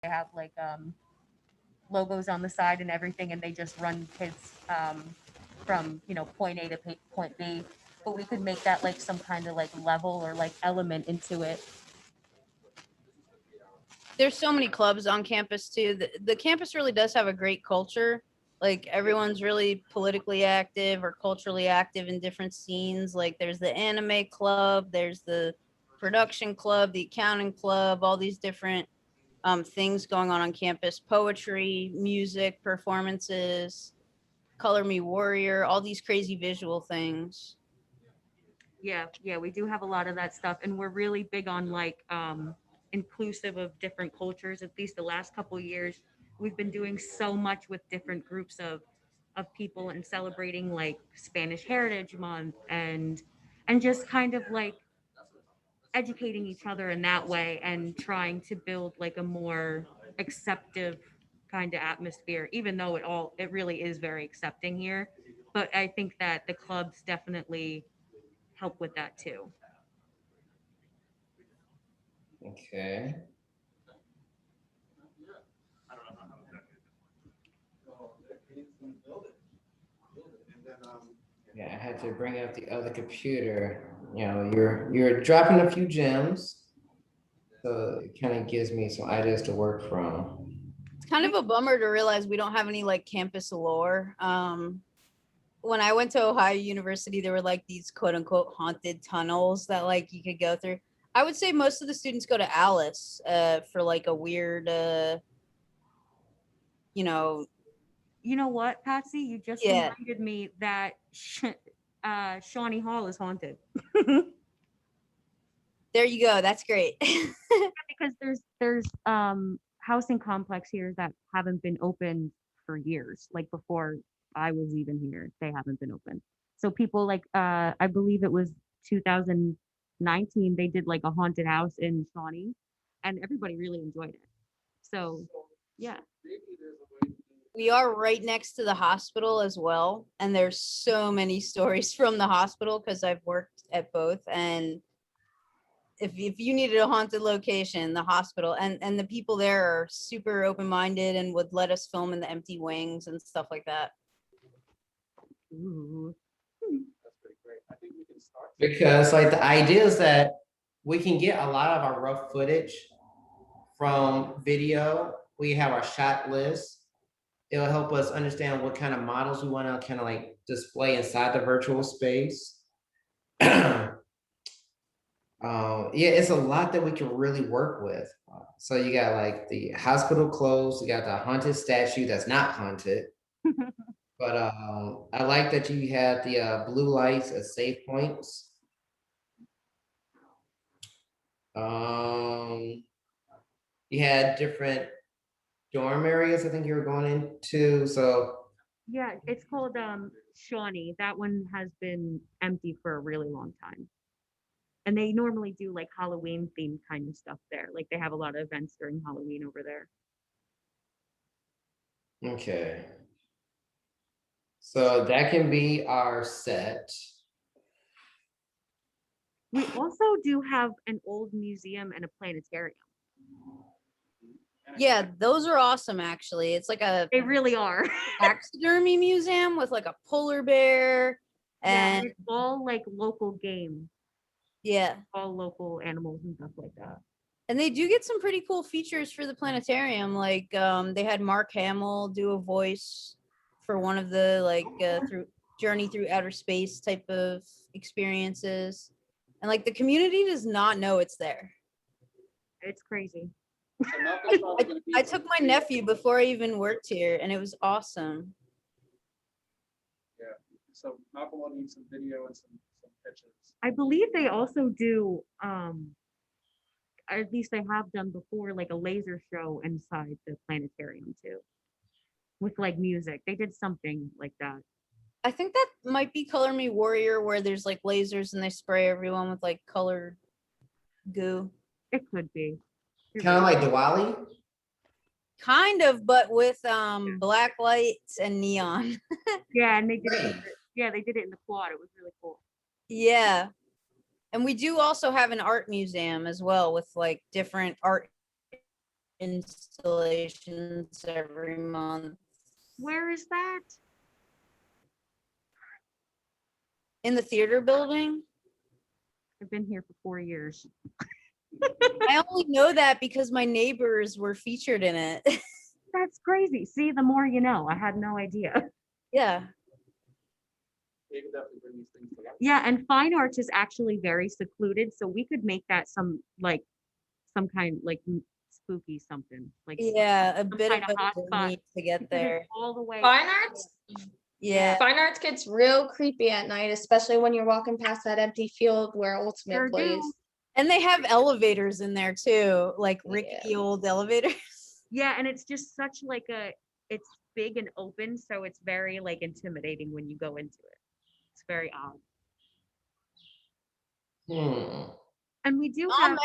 They have like logos on the side and everything, and they just run kids from point A to point B. But we could make that like some kind of like level or like element into it. There's so many clubs on campus too. The campus really does have a great culture. Like everyone's really politically active or culturally active in different scenes. Like there's the anime club, there's the production club, the accounting club, all these different things going on campus: poetry, music, performances, Color Me Warrior, all these crazy visual things. Yeah, we do have a lot of that stuff, and we're really big on like inclusive of different cultures. At least the last couple of years, we've been doing so much with different groups of people and celebrating like Spanish Heritage Month and just kind of like educating each other in that way and trying to build like a more acceptive kind of atmosphere, even though it really is very accepting here. But I think that the clubs definitely help with that too. Okay. Yeah, I had to bring out the other computer. You're dropping a few gems, so it kind of gives me some ideas to work from. It's kind of a bummer to realize we don't have any like campus lore. When I went to Ohio University, there were like these quote unquote haunted tunnels that like you could go through. I would say most of the students go to Alice for like a weird, you know, You know what, Patsy? You just yeah. reminded me that Shawnee Hall is haunted. There you go. That's great. Because there's housing complex here that haven't been open for years. Like before I was even here, they haven't been open. So people like I believe it was 2019 they did like a haunted house in Shawnee, and everybody really enjoyed it. So yeah. We are right next to the hospital as well, and there's so many stories from the hospital because I've worked at both. And if you needed a haunted location, the hospital and the people there are super open-minded and would let us film in the empty wings and stuff like that. Ooh. Because like the idea is that we can get a lot of our rough footage from video. We have our shot list. It'll help us understand what kind of models we want to kind of like display inside the virtual space. Yeah, it's a lot that we can really work with. So you got like the hospital clothes, you got the haunted statue that's not haunted. But I like that you had the blue lights as safe points. Um, you had different dorm areas I think you were going into. So Yeah, it's called Shawnee. That one has been empty for a really long time. And they normally do like Halloween themed kind of stuff there. Like they have a lot of events during Halloween over there. okay. So that can be our set. We also do have an old museum and a planetarium. Yeah, those are awesome actually. It's like a They really are. taxidermy museum with like a polar bear Yeah, and it's all like local game, yeah. all local animals and stuff like that. And they do get some pretty cool features for the planetarium. Like they had Mark Hamill do a voice for one of the like through journey through outer space type of experiences. And like the community does not know it's there. It's crazy. I took my nephew before I even worked here and it was awesome. Yeah. So Malcolm will need some video and some pictures. I believe they also do at least they have done before like a laser show inside the planetarium too. With like music. They did something like that. I think that might be Color Me Warrior where there's like lasers and they spray everyone with like colored goo. It could be. Kind of like Diwali. Kind of, but with black lights and neon. Yeah, and they did it. Yeah, they did it in the quad. It was really cool. Yeah. And we do also have an art museum as well with like different art installations every month. Where is that? In the theater building? I've been here for 4 years. I only know that because my neighbors were featured in it. That's crazy. See, the more you know. I had no idea. Yeah. We can definitely bring these things to life. Yeah, and fine arts is actually very secluded, so we could make that some kind like spooky something like Yeah, a some bit kind of of a hotspot journey to get because it's there. all the way. Fine arts? Yeah. Fine arts gets real creepy at night, especially when you're walking past that empty field where Ultimate Sure do. plays. And they have elevators in there too, like rickety Yeah. old elevators. Yeah, and it's just such like it's big and open, so it's very like intimidating when you go into it. It's very odd. And we do have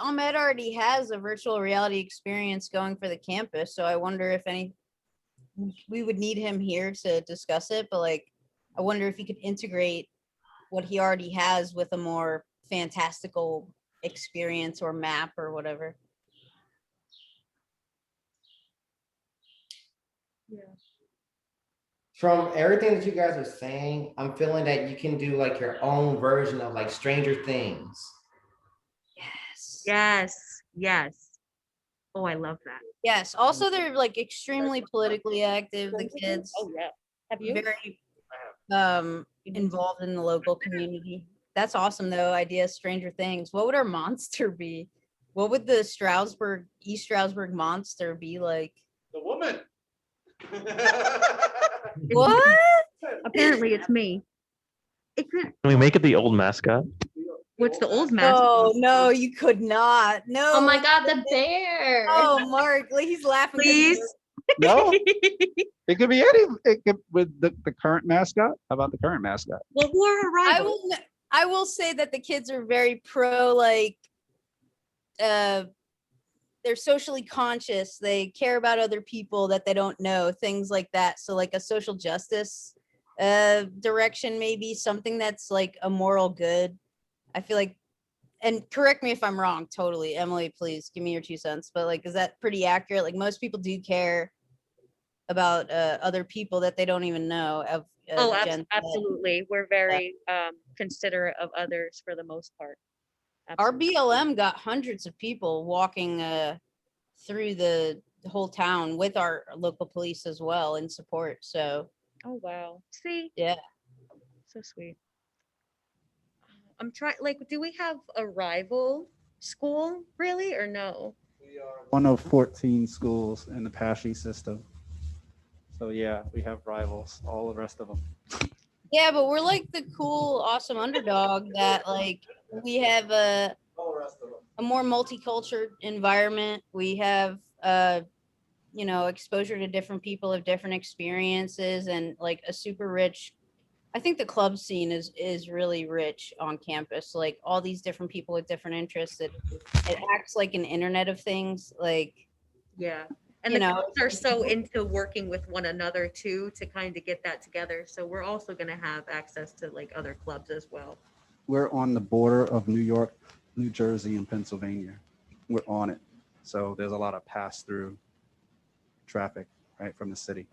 Ahmed already has a virtual reality experience going for the campus, so I wonder if we would need him here to discuss it, but like I wonder if he could integrate what he already has with a more fantastical experience or map or whatever. From everything that you guys are saying, I'm feeling that you can do like your own version of like Stranger Things. Yes. yes. Oh, I love that. Yes. Also, they're like extremely politically active. The kids Oh yeah. Have you? very involved in the local community. That's awesome though. Idea Stranger Things. What would our monster be? What would the East Stroudsburg monster be like? The woman. What? Apparently it's me. It could. Can we make it the old mascot? What's the old mask? No, no, you could not. No. Oh my god, the bear! Oh, Mark, like he's laughing. 'cause Please. No, it could be it could with the current mascot. How about the current mascot? Well, who are her I rivals? will. I will say that the kids are very pro. Like, they're socially conscious. They care about other people that they don't know. Things like that. So, like a social justice direction, maybe something that's like a moral good. I feel like, and correct me if I'm wrong. Totally, Emily, please give me your 2 cents. But like, is that pretty accurate? Like, most people do care about other people that they don't even know. Oh, Jen said. absolutely. We're very considerate of others for the most part. Our Absolutely. BLM got hundreds of people walking through the whole town with our local police as well in support. So Oh wow. See? yeah. So sweet. I'm trying, like, do we have a rival school really or no? We are One of 14 schools in the Apache system. So yeah, we have rivals. All the rest of them. Yeah, but we're like the cool, awesome underdog that like we have all the rest of them. a more multicultural environment. We have exposure to different people of different experiences and like a super rich. I think the club scene is really rich on campus. Like all these different people with different interests. It acts like an internet of things. Like Yeah. And You the know, clubs are so into working with one another too to kind of get that together. So we're also going to have access to like other clubs as well. We're on the border of New York, New Jersey, and Pennsylvania. We're on it. So there's a lot of pass-through traffic right from the city.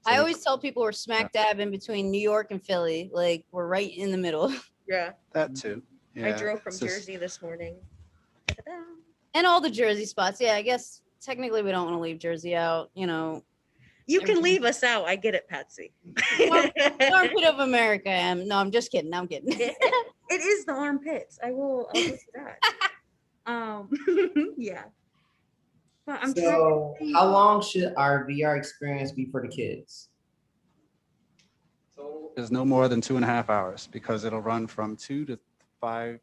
So I always tell people we're smack dab in between New York and Philly. Like we're right in the middle. Yeah. that too. I Yeah, drove from it's just- Jersey this morning. Ta-da. And all the Jersey spots. Yeah, I guess technically we don't want to leave Jersey out. You can Everything. leave us out. I get it, Patsy. Armpit of America. No, I'm just kidding. I'm kidding. It is the armpits. I'll do that. Yeah. But I'm trying So to see. how long should our VR experience be for the kids? So There's no more than 2.5 hours because it'll run from 2 to 5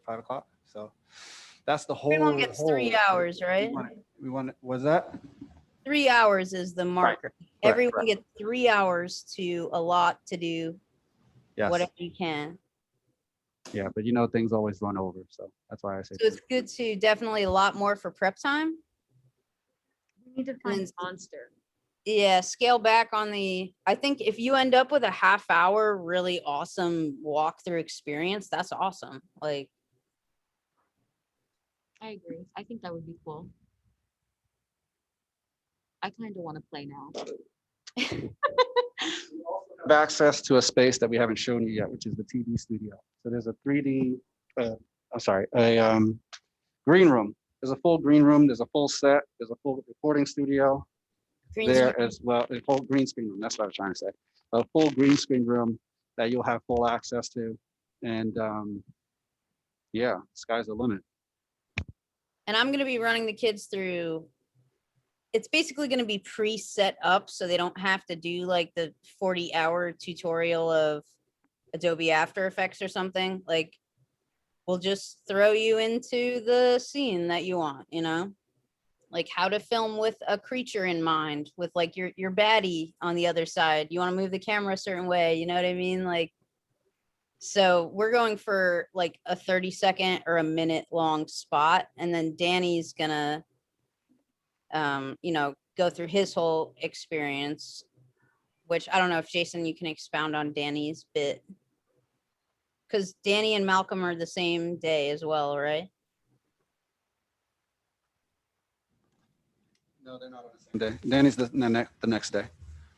o'clock. So that's the whole. Everyone gets 3 hours, right? We want. Was that? 3 hours is the marker. Everyone right. gets 3 hours to allot to do Yes. whatever you can. Yeah, but things always run over, so that's why I say. So it's good to definitely a lot more for prep time. We need to find And- a monster. Yeah, scale back on I think if you end up with a half hour really awesome walkthrough experience, that's awesome. Like I agree. I think that would be cool. I kind of want to play now. Have access to a space that we haven't shown you yet, which is the TV studio. So there's a 3D, green room. There's a full green room. There's a full set. There's a full recording studio Green there screen. as well. A full green screen room. That's what I was trying to say. A full green screen room that you'll have full access to. And yeah, sky's the limit. And I'm going to be running the kids through. It's basically going to be pre-set up so they don't have to do like the 40-hour tutorial of Adobe After Effects or something. Like, we'll just throw you into the scene that you want, you know? Like how to film with a creature in mind, with like your baddie on the other side. You want to move the camera a certain way, you know what I mean? Like, so we're going for like a 30-second or a minute long spot. And then Danny's gonna, you know, go through his whole experience, which I don't know if Jason, you can expound on Danny's bit. Because Danny and Malcolm are the same day as well, right? No, they're not on the same day. Danny's the next day.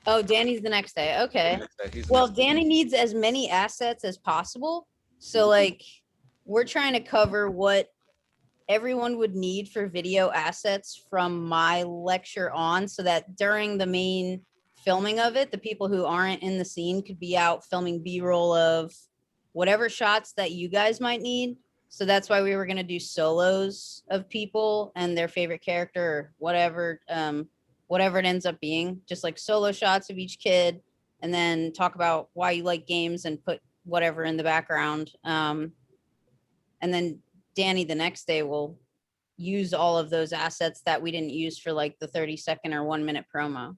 Oh, Danny's the next day. Okay. Next day. He's the Well, next day. Danny needs as many assets as possible. So like we're trying to cover what everyone would need for video assets from my lecture on, so that during the main filming of it, the people who aren't in the scene could be out filming B-roll of whatever shots that you guys might need. So that's why we were going to do solos of people and their favorite character or whatever, whatever it ends up being, just like solo shots of each kid, and then talk about why you like games and put whatever in the background. And then Danny the next day will use all of those assets that we didn't use for like the 30-second or 1-minute promo.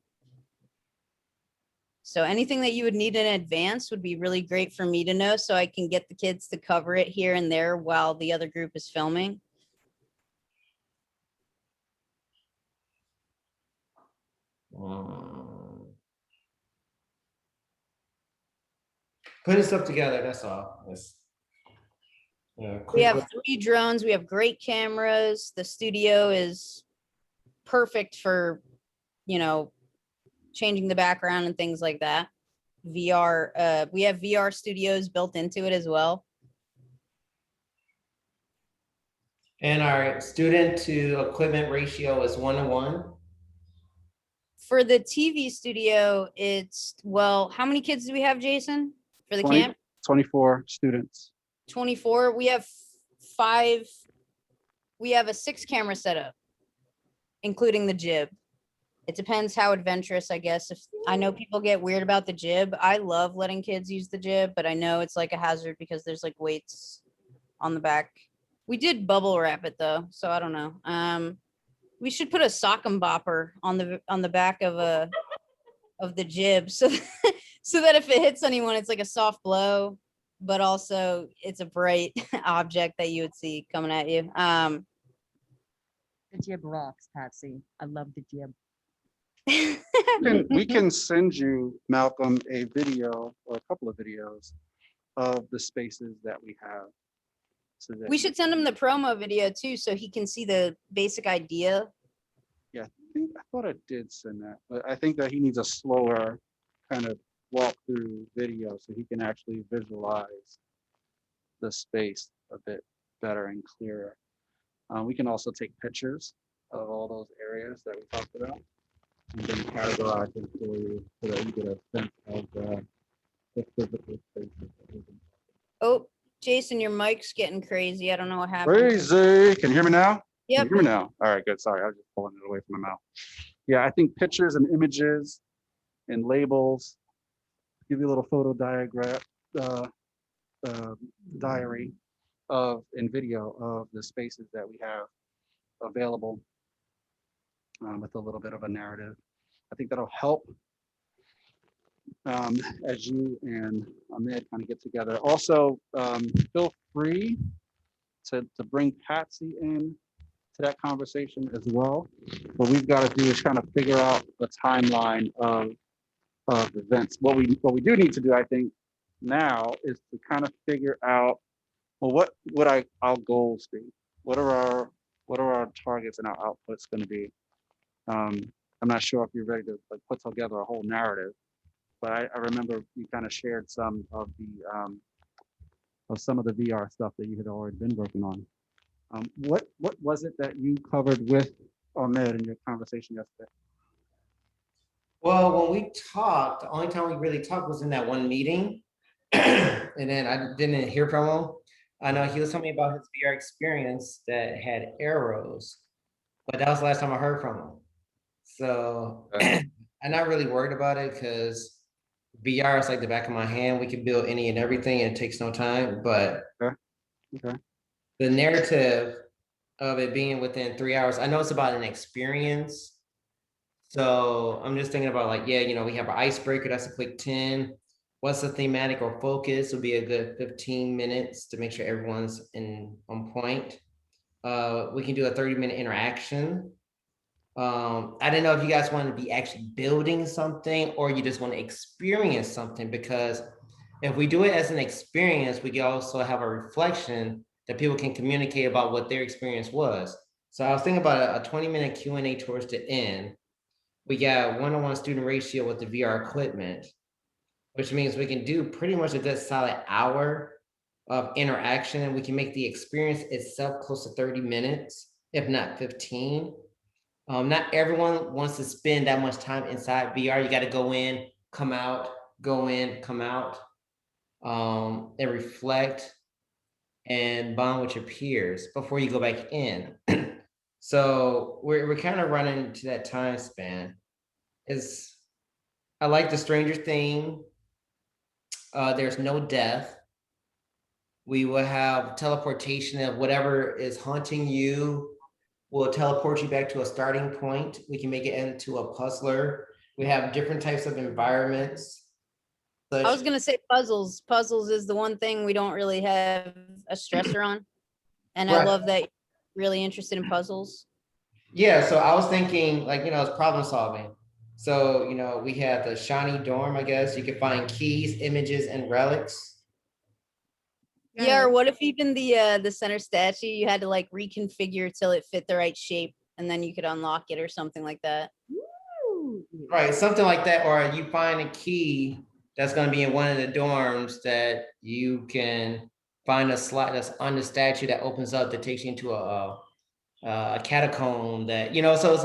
So anything that you would need in advance would be really great for me to know, so I can get the kids to cover it here and there while the other group is filming. Putting stuff together, that's all. We quick have look. 3 drones. We have great cameras. The studio is perfect for, you know, changing the background and things like that. VR, we have VR studios built into it as well. And our student to equipment ratio is 1:1. For the TV studio, it's, well, how many kids do we have, Jason, for the 20 camp? 24 students. 24. We have 5. We have a 6 camera setup, including the jib. It depends how adventurous, I guess. If I know people get weird about the jib, I love letting kids use the jib, but I know it's like a hazard because there's like weights on the back. We did bubble wrap it though, so I don't know. We should put a sock and bopper on the back of the jib, so so that if it hits anyone, it's like a soft blow, but also it's a bright object that you would see coming at you. The jib rocks, Patsy. I love the jib. We can send you, Malcolm, a video or a couple of videos of the spaces that we have. So that We should send him the promo video too, so he can see the basic idea. I thought I did send that, but I think that he needs a slower kind of walkthrough video so he can actually visualize the space a bit better and clearer. We can also take pictures of all those areas that we talked about and then categorize them for you so that you get a sense of the physical spaces that we're in. Oh, Jason, your mic's getting crazy. I don't know what happened. Crazy. Can you hear me now? Yep. Can you hear me now? All right, good. Sorry, I was just pulling it away from my mouth. Yeah, I think pictures and images and labels, give you a little photo diagram, diary of and video of the spaces that we have available with a little bit of a narrative. I think that'll help as you and Ahmed kind of get together. Also, feel free to bring Patsy in to that conversation as well. What we've got to do is kind of figure out the timeline of events. What we do need to do, I think, now is to kind of figure out, well, what would our goals be? What are our targets and our outputs going to be? I'm not sure if you're ready to like put together a whole narrative, but I remember you kind of shared some of the some of the VR stuff that you had already been working on. What was it that you covered with Ahmed in your conversation yesterday? Well, when we talked, the only time we really talked was in that one meeting. And then I didn't hear from him. I know he was telling me about his VR experience that had arrows, but that was the last time I heard from him. So I'm not really worried about it because VR is like the back of my hand. We can build any and everything and it takes no time. But Okay. the narrative of it being within 3 hours, I know it's about an experience. So I'm just thinking about like, yeah, you know, we have our icebreaker, that's a quick 10. What's the thematic or focus would be a good 15 minutes to make sure everyone's on point. We can do a 30-minute interaction. I didn't know if you guys want to be actually building something or you just want to experience something, because if we do it as an experience, we can also have a reflection that people can communicate about what their experience was. So I was thinking about a 20-minute Q&A towards the end. We got one-on-one student ratio with the VR equipment, which means we can do pretty much a good solid hour of interaction, and we can make the experience itself close to 30 minutes, if not 15. Not everyone wants to spend that much time inside VR. You got to go in, come out, go in, come out, and reflect and bond with your peers before you go back in. So we're kind of running to that time span. Is I like the Stranger Thing. There's no death. We will have teleportation of whatever is haunting you will teleport you back to a starting point. We can make it into a puzzler. We have different types of environments. I was gonna say puzzles. Puzzles is the one thing we don't really have a stressor on, and I Right. love that you're really interested in puzzles. Yeah, so I was thinking like, you know, it's problem solving. So, you know, we have the shiny dorm, I guess. You can find keys, images, and relics. Yeah, or what if even the center statue you had to like reconfigure till it fit the right shape, and then you could unlock it or something like that. Right, something like that, or you find a key that's gonna be in one of the dorms that you can find a slot that's on the statue that opens up that takes you into a catacomb that, you know, so it's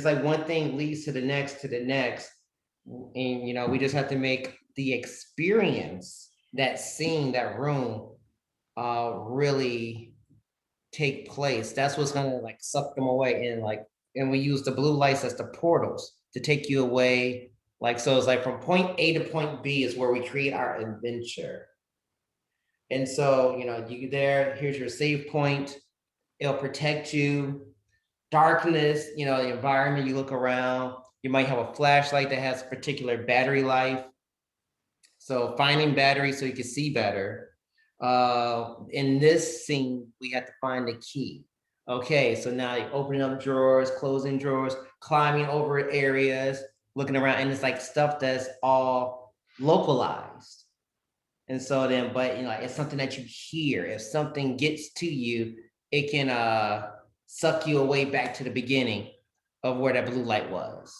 like one thing leads to the next, and you know, we just have to make the experience, that scene, that room, really take place. That's what's gonna like suck them away, and we use the blue lights as the portals to take you away. Like, so it's like from point A to point B is where we create our adventure. And so, you know, you there, here's your save point. It'll protect you. Darkness, you know, the environment, you look around, you might have a flashlight that has particular battery life. So finding batteries so you can see better. In this scene, we have to find the key. Okay, so now you're opening up drawers, closing drawers, climbing over areas, looking around, and it's like stuff that's all localized. And so then, but you know, it's something that you hear. If something gets to you, it can suck you away back to the beginning of where that blue light was.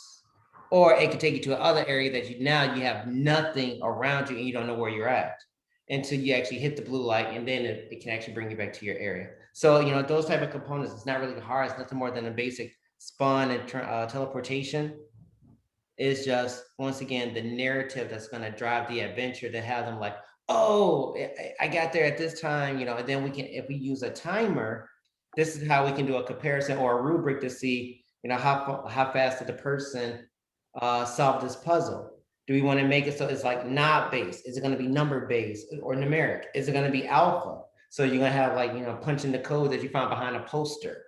Or it could take you to another area that you have nothing around you and you don't know where you're at until you actually hit the blue light, and then it can actually bring you back to your area. So, you know, those type of components, it's not really hard. It's nothing more than a basic spawn and teleportation. It's just, once again, the narrative that's going to drive the adventure to have them like, oh, I got there at this time, you know, and then we can, if we use a timer, this is how we can do a comparison or a rubric to see, you know, how fast did the person solve this puzzle. Do we want to make it so it's like knob based? Is it going to be number based or numeric? Is it going to be alpha? So you're going to have like, you know, punching the code that you found behind a poster.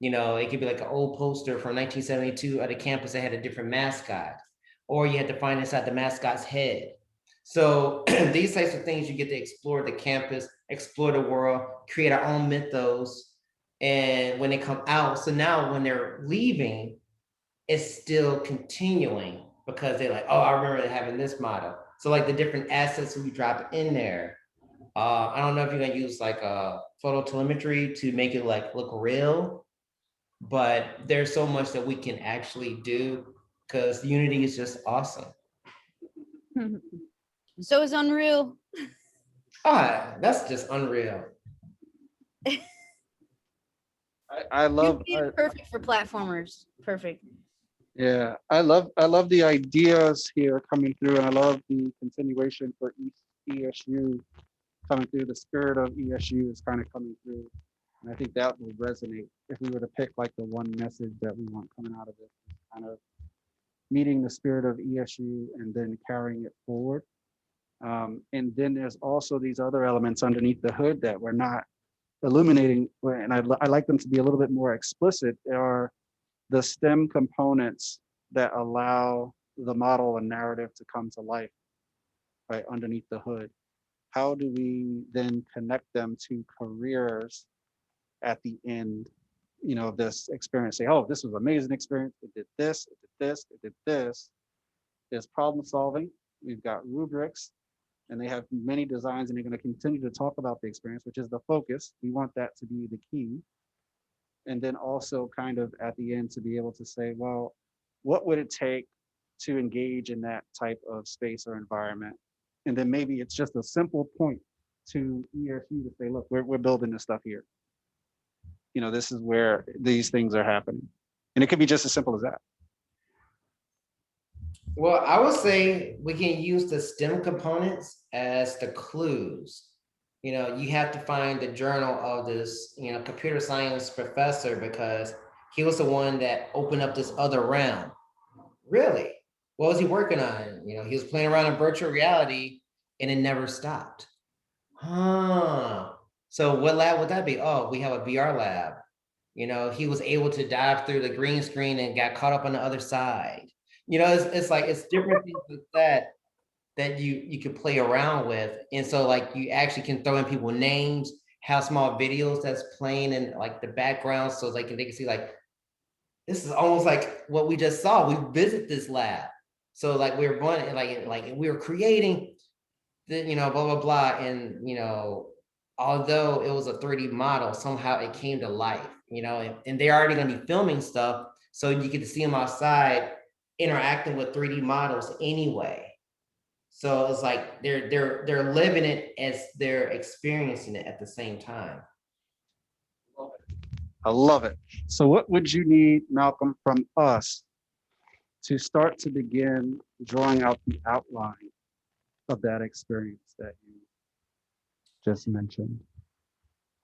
You know, it could be like an old poster from 1972 at a campus that had a different mascot, or you had to find inside the mascot's head. So these types of things, you get to explore the campus, explore the world, create our own mythos. And when they come out, so now when they're leaving, it's still continuing because they're like, oh, I remember having this model. So like the different assets we drop in there. I don't know if you're gonna use like photo telemetry to make it like look real, but there's so much that we can actually do because Unity is just awesome. So is Unreal. Ah, that's just unreal. I love, Unity is perfect for platformers. Perfect. yeah, I love the ideas here coming through, and I love the continuation for ESU coming through. The spirit of ESU is kind of coming through, and I think that will resonate if we were to pick like the one message that we want coming out of it, kind of meeting the spirit of ESU and then carrying it forward. And then there's also these other elements underneath the hood that we're not illuminating, and I like them to be a little bit more explicit. There are the STEM components that allow the model and narrative to come to life, right, underneath the hood. How do we then connect them to careers at the end, of this experience? Say, oh, this was an amazing experience. It did this, it did this, it did this. There's problem solving. We've got rubrics, and they have many designs, and they're going to continue to talk about the experience, which is the focus. We want that to be the key. And then also kind of at the end to be able to say, well, what would it take to engage in that type of space or environment? And then maybe it's just a simple point to ESU to say, look, we're building this stuff here. This is where these things are happening. And it could be just as simple as that. Well, I would say we can use the STEM components as the clues. You have to find the journal of this, computer science professor because he was the one that opened up this other realm. Really? What was he working on? He was playing around in virtual reality and it never stopped. Huh. So what lab would that be? Oh, we have a VR lab. He was able to dive through the green screen and got caught up on the other side. It's like it's different things like that you could play around with. And so like you actually can throw in people names, have small videos that's playing in like the background so they can see like, this is almost like what we just saw. We visit this lab. So like we were going like we were creating the, blah, blah, blah. And, although it was a 3D model, somehow it came to life, and they're already going to be filming stuff. So you get to see them outside interacting with 3D models anyway. So it's like they're living it as they're experiencing it at the same time. I love it. So what would you need, Malcolm, from us to start to begin drawing out the outline of that experience that you just mentioned?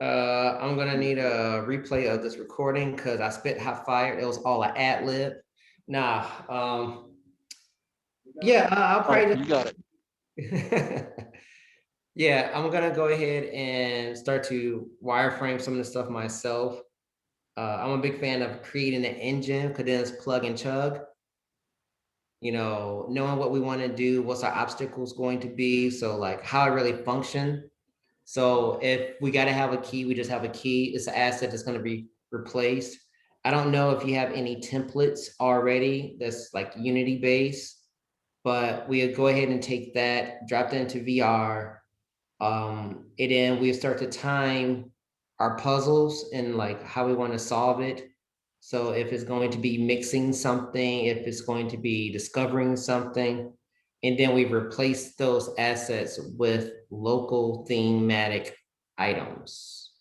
I'm gonna need a replay of this recording because I spit hot fire. It was all an ad lib. Nah, yeah, I'll probably You got it. Yeah, I'm gonna go ahead and start to wireframe some of the stuff myself. I'm a big fan of creating an engine because then it's plug and chug. Knowing what we want to do, what's our obstacles going to be, so like how it really function. So if we got to have a key, we just have a key. It's an asset that's going to be replaced. I don't know if you have any templates already that's like Unity based, but we'll go ahead and take that, drop that into VR. And then we start to time our puzzles and like how we want to solve it. So if it's going to be mixing something, if it's going to be discovering something, and then we replace those assets with local thematic items.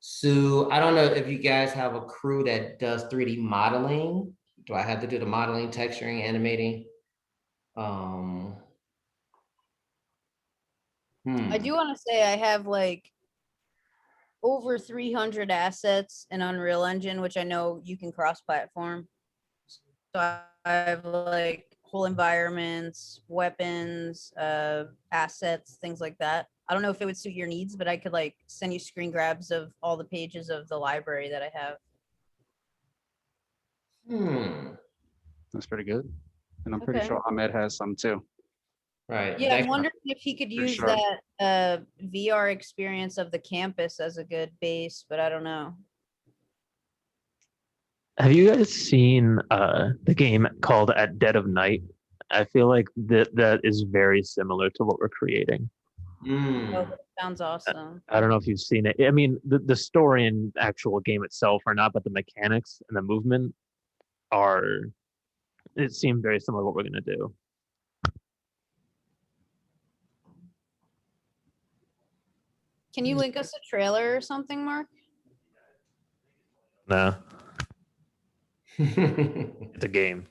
So I don't know if you guys have a crew that does 3D modeling. Do I have to do the modeling, texturing, animating? I do want to say I have like over 300 assets in Unreal Engine, which I know you can cross-platform. So I have like whole environments, weapons, assets, things like that. I don't know if it would suit your needs, but I could like send you screen grabs of all the pages of the library that I have. That's pretty good. And I'm pretty Okay. sure Ahmed has some too. Right. Yeah, I'm wondering if he could For use sure. that VR experience of the campus as a good base, but I don't know. Have you guys seen the game called At Dead of Night? I feel like that is very similar to what we're creating. Mm. Sounds awesome. I don't know if you've seen it. I mean, the story and actual game itself are not, but the mechanics and the movement are. It seemed very similar to what we're gonna do. Can you link us a trailer or something, Mark? No, it's a game.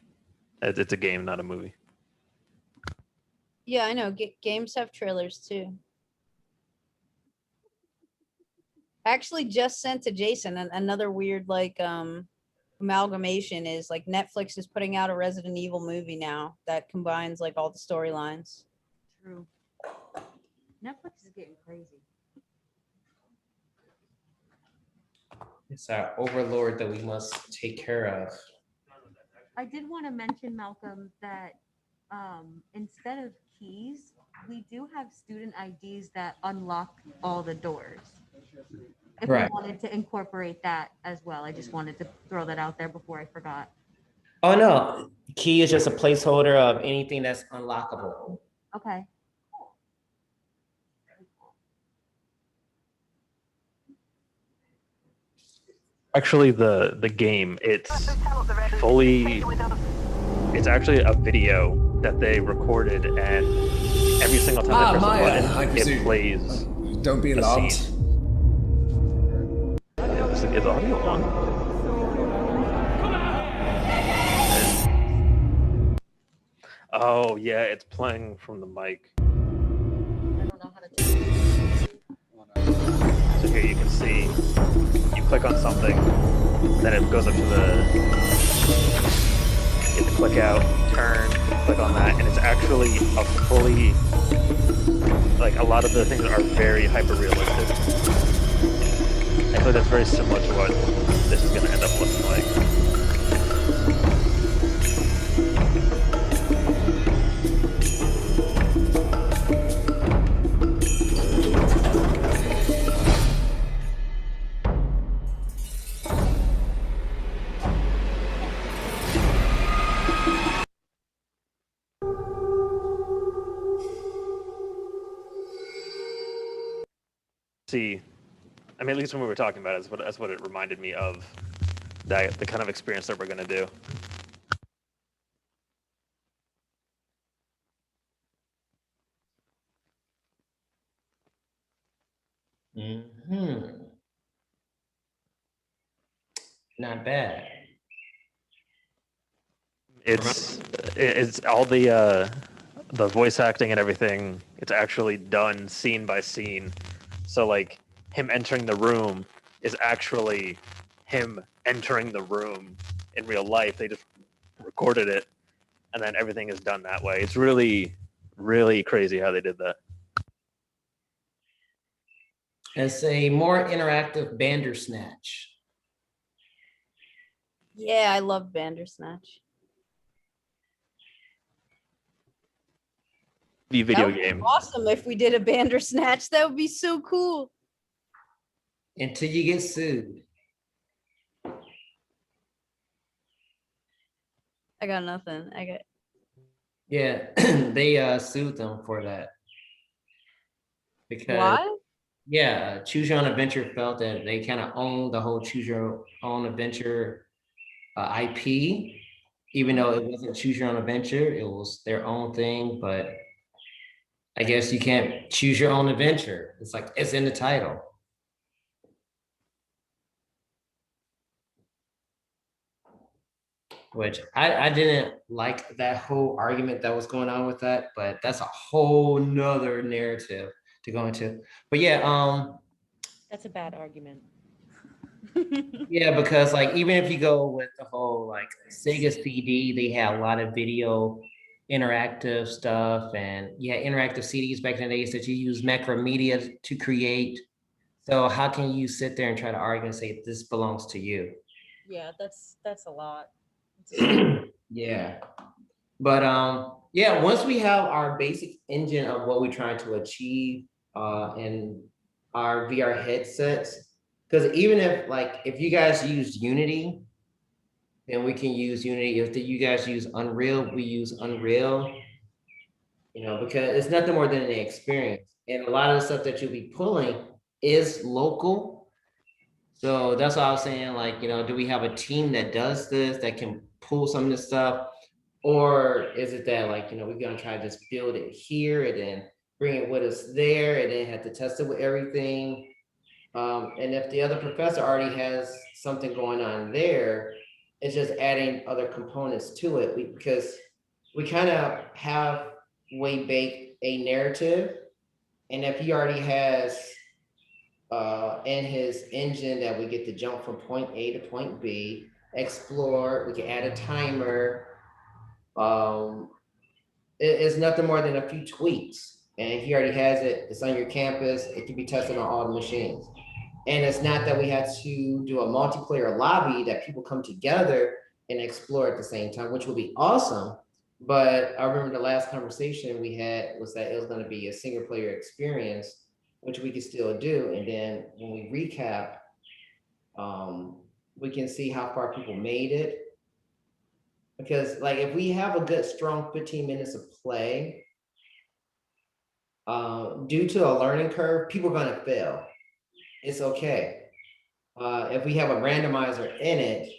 It's a game, not a movie. Yeah, I know. Games have trailers too. I actually just sent to Jason another weird like amalgamation is like Netflix is putting out a Resident Evil movie now that combines like all the storylines. True. Netflix is getting crazy. It's our overlord that we must take care of. I did want to mention, Malcolm, that instead of keys, we do have student IDs that unlock all the doors. If we Right. wanted to incorporate that as well, I just wanted to throw that out there before I forgot. Oh no, key is just a placeholder of anything that's unlockable. Okay. Actually, the game, it's fully. It's actually a video that they recorded, and every single time they press Maya, a I button, presume. it plays. Don't be a alarmed. scene. Is audio on? Oh yeah, it's playing from the mic. I don't know how to turn So here you can see, you click on something, then it goes up to the, you have to click out, turn, click on that, and it's actually a fully, like a lot of the things are very hyper realistic. I feel that's very similar to what this is going to end up looking like. See, I mean, at least when we were talking about it, that's what it reminded me of, that the kind of experience that we're going to do. Mm-hmm. Not bad. It's all the voice acting and everything. It's actually done scene by scene. So like him entering the room is actually him entering the room in real life. They just recorded it, and then everything is done that way. It's really, really crazy how they did that. It's a more interactive Bandersnatch. Yeah, I love Bandersnatch. The video That would be game. awesome if we did a Bandersnatch. That would be so cool. Until you get sued. I got nothing. Yeah, they sued them for that. Because Why? yeah, Choose Your Own Adventure felt that they kind of owned the whole Choose Your Own Adventure IP, even though it wasn't Choose Your Own Adventure, it was their own thing. But I guess you can't choose your own adventure. It's like it's in the title. Which I didn't like that whole argument that was going on with that, but that's a whole nother narrative to go into. But yeah, That's a bad argument. yeah, because like even if you go with the whole like Sega CD, they had a lot of video interactive stuff, and yeah, interactive CDs back in the days that you use Macromedia to create. So how can you sit there and try to argue and say this belongs to you? Yeah, that's a lot. Yeah. But yeah, once we have our basic engine of what we're trying to achieve in our VR headsets, because even if you guys use Unity, then we can use Unity. If you guys use Unreal, we use Unreal. You know, because it's nothing more than an experience. And a lot of the stuff that you'll be pulling is local. So that's why I was saying, like, do we have a team that does this, that can pull some of this stuff? Or is it that, like, we're gonna try to just build it here and then bring it with us there and then have to test it with everything? And if the other professor already has something going on there, it's just adding other components to it, because we kind of have way baked a narrative. And if he already has in his engine that we get to jump from point A to point B, explore, we can add a timer. It's nothing more than a few tweaks. And he already has it, it's on your campus, it can be tested on all the machines. And it's not that we had to do a multiplayer lobby that people come together and explore at the same time, which would be awesome. But I remember the last conversation we had was that it was going to be a single player experience, which we could still do. And then when we recap, we can see how far people made it. Because like if we have a good strong 15 minutes of play, due to a learning curve, people are going to fail. It's okay. If we have a randomizer in it,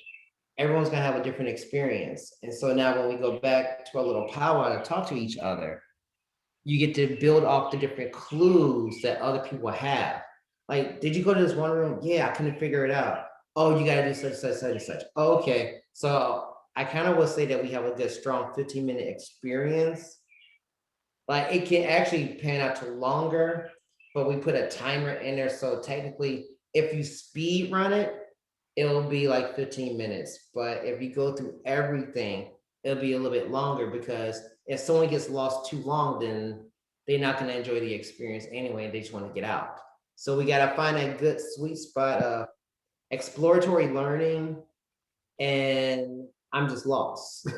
everyone's gonna have a different experience. And so now when we go back to a little powwow to talk to each other, you get to build off the different clues that other people have. Like, did you go to this one room? Yeah, I couldn't figure it out. Oh, you gotta do such, such, such, and such. Okay. So I kind of would say that we have a good strong 15-minute experience. Like it can actually pan out to longer, but we put a timer in there. So technically, if you speed run it, it'll be like 15 minutes. But if you go through everything, it'll be a little bit longer, because if someone gets lost too long, then they're not going to enjoy the experience anyway. They just want to get out. So we got to find that good sweet spot of exploratory learning. And I'm just lost.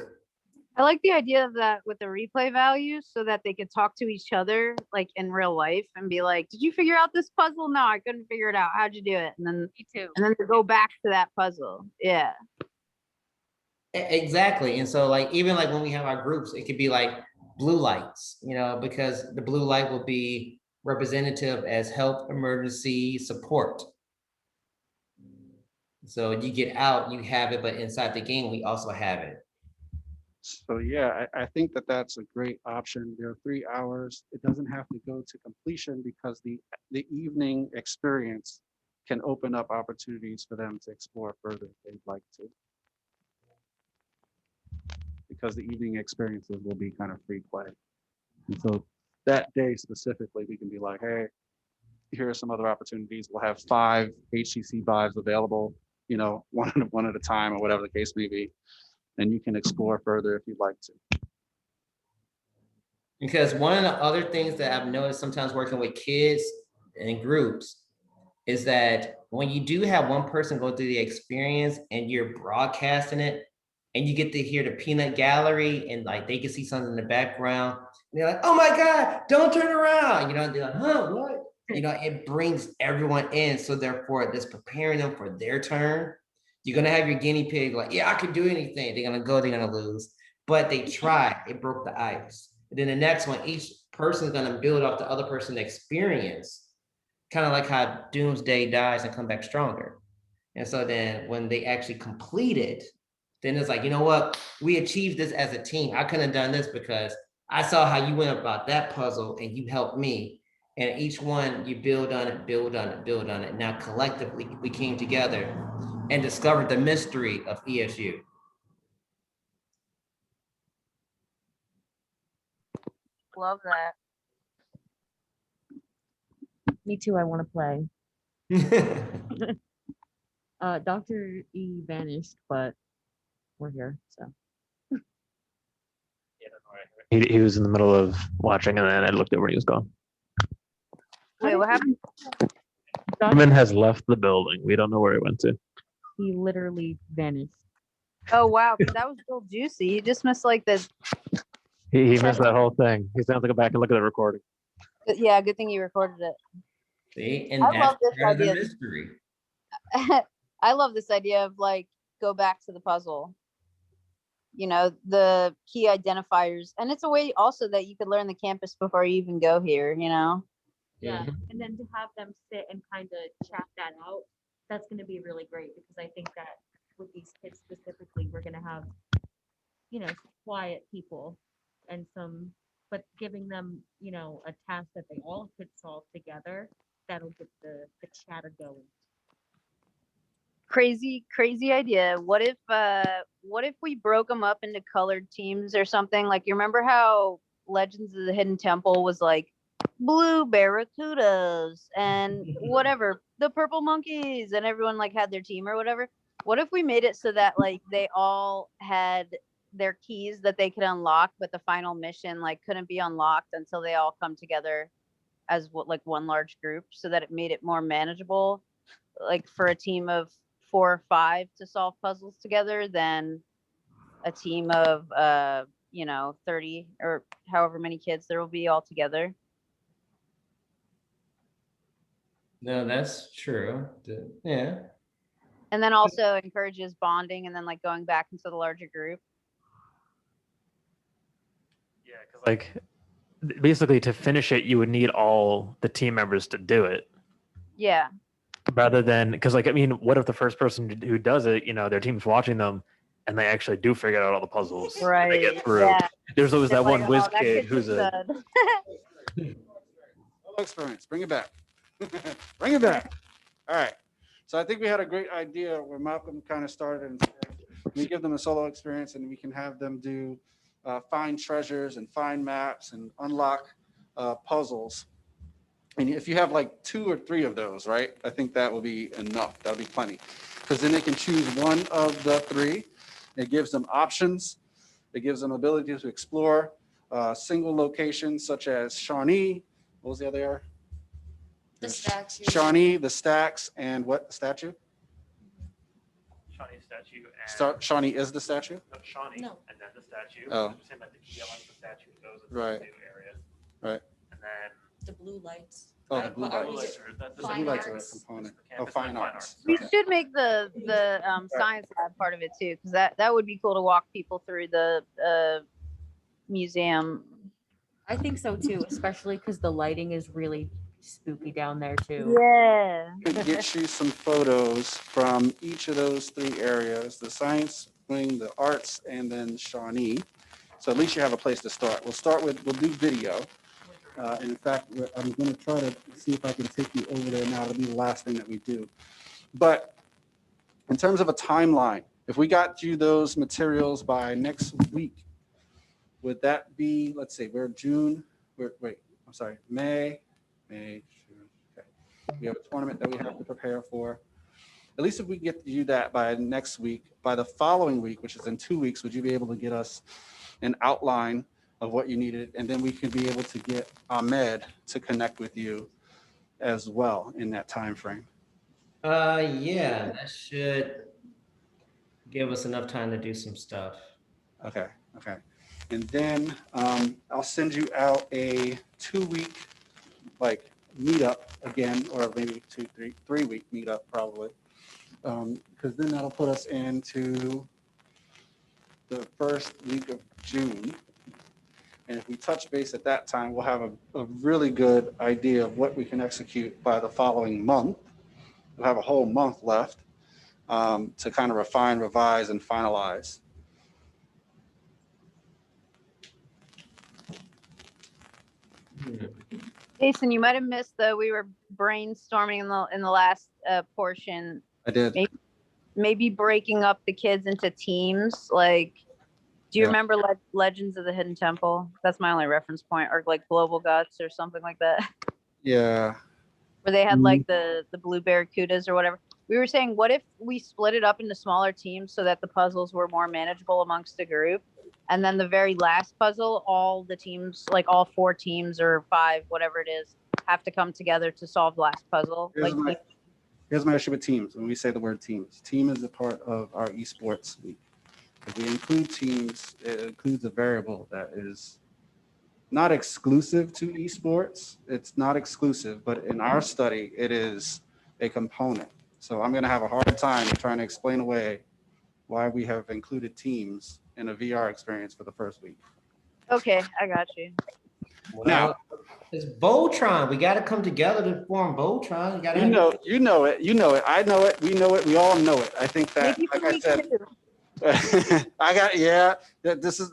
I like the idea of that with the replay value so that they could talk to each other like in real life and be like, did you figure out this puzzle? No, I couldn't figure it out. How'd you do it? And then Me too. to go back to that puzzle. Yeah. Exactly. And so like, even like when we have our groups, it could be like blue lights, because the blue light will be representative as help emergency support. So you get out, you have it, but inside the game, we also have it. So yeah, I think that that's a great option. There are 3 hours. It doesn't have to go to completion because the evening experience can open up opportunities for them to explore further if they'd like to. Because the evening experiences will be kind of free play. And so that day specifically, we can be like, hey, here are some other opportunities. We'll have 5 HTC Vives available, one at a time or whatever the case may be. And you can explore further if you'd like to. Because one of the other things that I've noticed sometimes working with kids and groups is that when you do have one person go through the experience and you're broadcasting it, and you get to hear the peanut gallery and like they can see something in the background, and they're like, oh my God, don't turn around. They're like, huh, what? It brings everyone in. So therefore, it's preparing them for their turn. You're gonna have your guinea pig like, yeah, I can do anything. They're gonna go, they're gonna lose. But they tried, it broke the ice. And then the next one, each person's gonna build off the other person's experience, kind of like how Doomsday dies and come back stronger. And so then when they actually complete it, then it's like, you know what? We achieved this as a team. I couldn't have done this because I saw how you went about that puzzle and you helped me. And each one you build on it, build on it, build on it. Now collectively we came together and discovered the mystery of ESU. Love that. Me too. I want to play. Dr. E vanished, but we're here. So He was in the middle of watching, and then I looked at where he was gone. Wait, what happened? Herman has left the building. We don't know where he went to. he literally vanished. Oh wow, that was real juicy. He just missed like the He missed that whole thing. He's going to have to go back and look at the recording. yeah, good thing you recorded it. See, and I that's love this part of the idea. mystery. I love this idea of like go back to the puzzle. The key identifiers. And it's a way also that you could learn the campus before you even go here, Yeah, Mhm. and then to have them sit and kind of chat that out, that's going to be really great because I think that with these kids specifically, we're going to have, some quiet people and but giving them, a task that they all could solve together, that'll get the chatter going. Crazy idea. What if we broke them up into colored teams or something? Like, you remember how Legends of the Hidden Temple was like blue barracudas and whatever, the purple monkeys, and everyone like had their team or whatever? What if we made it so that like they all had their keys that they could unlock, but the final mission like couldn't be unlocked until they all come together as what, like, one large group, so that it made it more manageable, like for a team of 4 or 5 to solve puzzles together than a team of 30 or however many kids there will be all together. No, that's true. Yeah. And then also encourages bonding and then like going back into the larger group. Yeah, because like basically to finish it, you would need all the team members to do it. Yeah. Rather than because like I mean, what if the first person who does it, their team's watching them, and they actually do figure out all the puzzles, and they get Right. through. Yeah. There's always They're that like, one whiz oh, that kid kid who's just a said. Solo experience, bring it back. Bring it back. All right. So I think we had a great idea where Malcolm kind of started and said, we give them a solo experience and we can have them do find treasures and find maps and unlock puzzles. And if you have like 2 or 3 of those, right? I think that will be enough. That'll be plenty. Because then they can choose one of the 3. It gives them options. It gives them ability to explore single locations such as Shawnee. What was the other? The statue. Shawnee, the stacks, and what statue? Shawnee statue and Shawnee is the statue? Shawnee, No. and then the statue. Oh. Same like the key element of the statue goes in Right. the new area. Right. And then The blue lights. Oh, the blue Are lights. we- that's The Fine blue lights are a arts. component. the Oh, campus fine and arts. We Okay. should make the science lab part of it too, because that would be cool to walk people through the museum. I think so too, especially because the lighting is really spooky down there too. Yeah. Could get you some photos from each of those 3 areas, the science wing, the arts, and then Shawnee. So at least you have a place to start. We'll do video. And in fact, I'm going to try to see if I can take you over there now. It'll be the last thing that we do. But in terms of a timeline, if we got you those materials by next week, would that be, let's see, we're June, I'm sorry, May, June, okay. We have a tournament that we have to prepare for. At least if we get you that by next week, by the following week, which is in 2 weeks, would you be able to get us an outline of what you needed? And then we could be able to get Ahmed to connect with you as well in that time frame. Yeah, that should give us enough time to do some stuff. Okay. And then I'll send you out a 2-week like meetup again, or maybe 3-week meetup probably. Because then that'll put us into the first week of June. And if we touch base at that time, we'll have a really good idea of what we can execute by the following month. We'll have a whole month left to kind of refine, revise, and finalize. Jason, you might have missed we were brainstorming in the last portion. I did. Maybe breaking up the kids into teams. Like, do you Yeah. remember Legends of the Hidden Temple? That's my only reference point, or like Global Guts or something like that. Yeah. Where they had like the blue barracudas or whatever. We were saying, what if we split it up into smaller teams so that the puzzles were more manageable amongst the group? And then the very last puzzle, all the teams, like all 4 teams or 5, whatever it is, have to come together to solve the last puzzle. Here's my issue with teams. When we say the word teams, team is a part of our esports week. If we include teams, it includes a variable that is not exclusive to esports. It's not exclusive, but in our study, it is a component. So I'm going to have a hard time trying to explain away why we have included teams in a VR experience for the first week. Okay, I got you. Now, Well, it's Voltron. We got to come together to form Voltron. You got to you know it, I know it, we know it, we all know it. I think that, Maybe like for I week said, 2. I got, yeah, that this is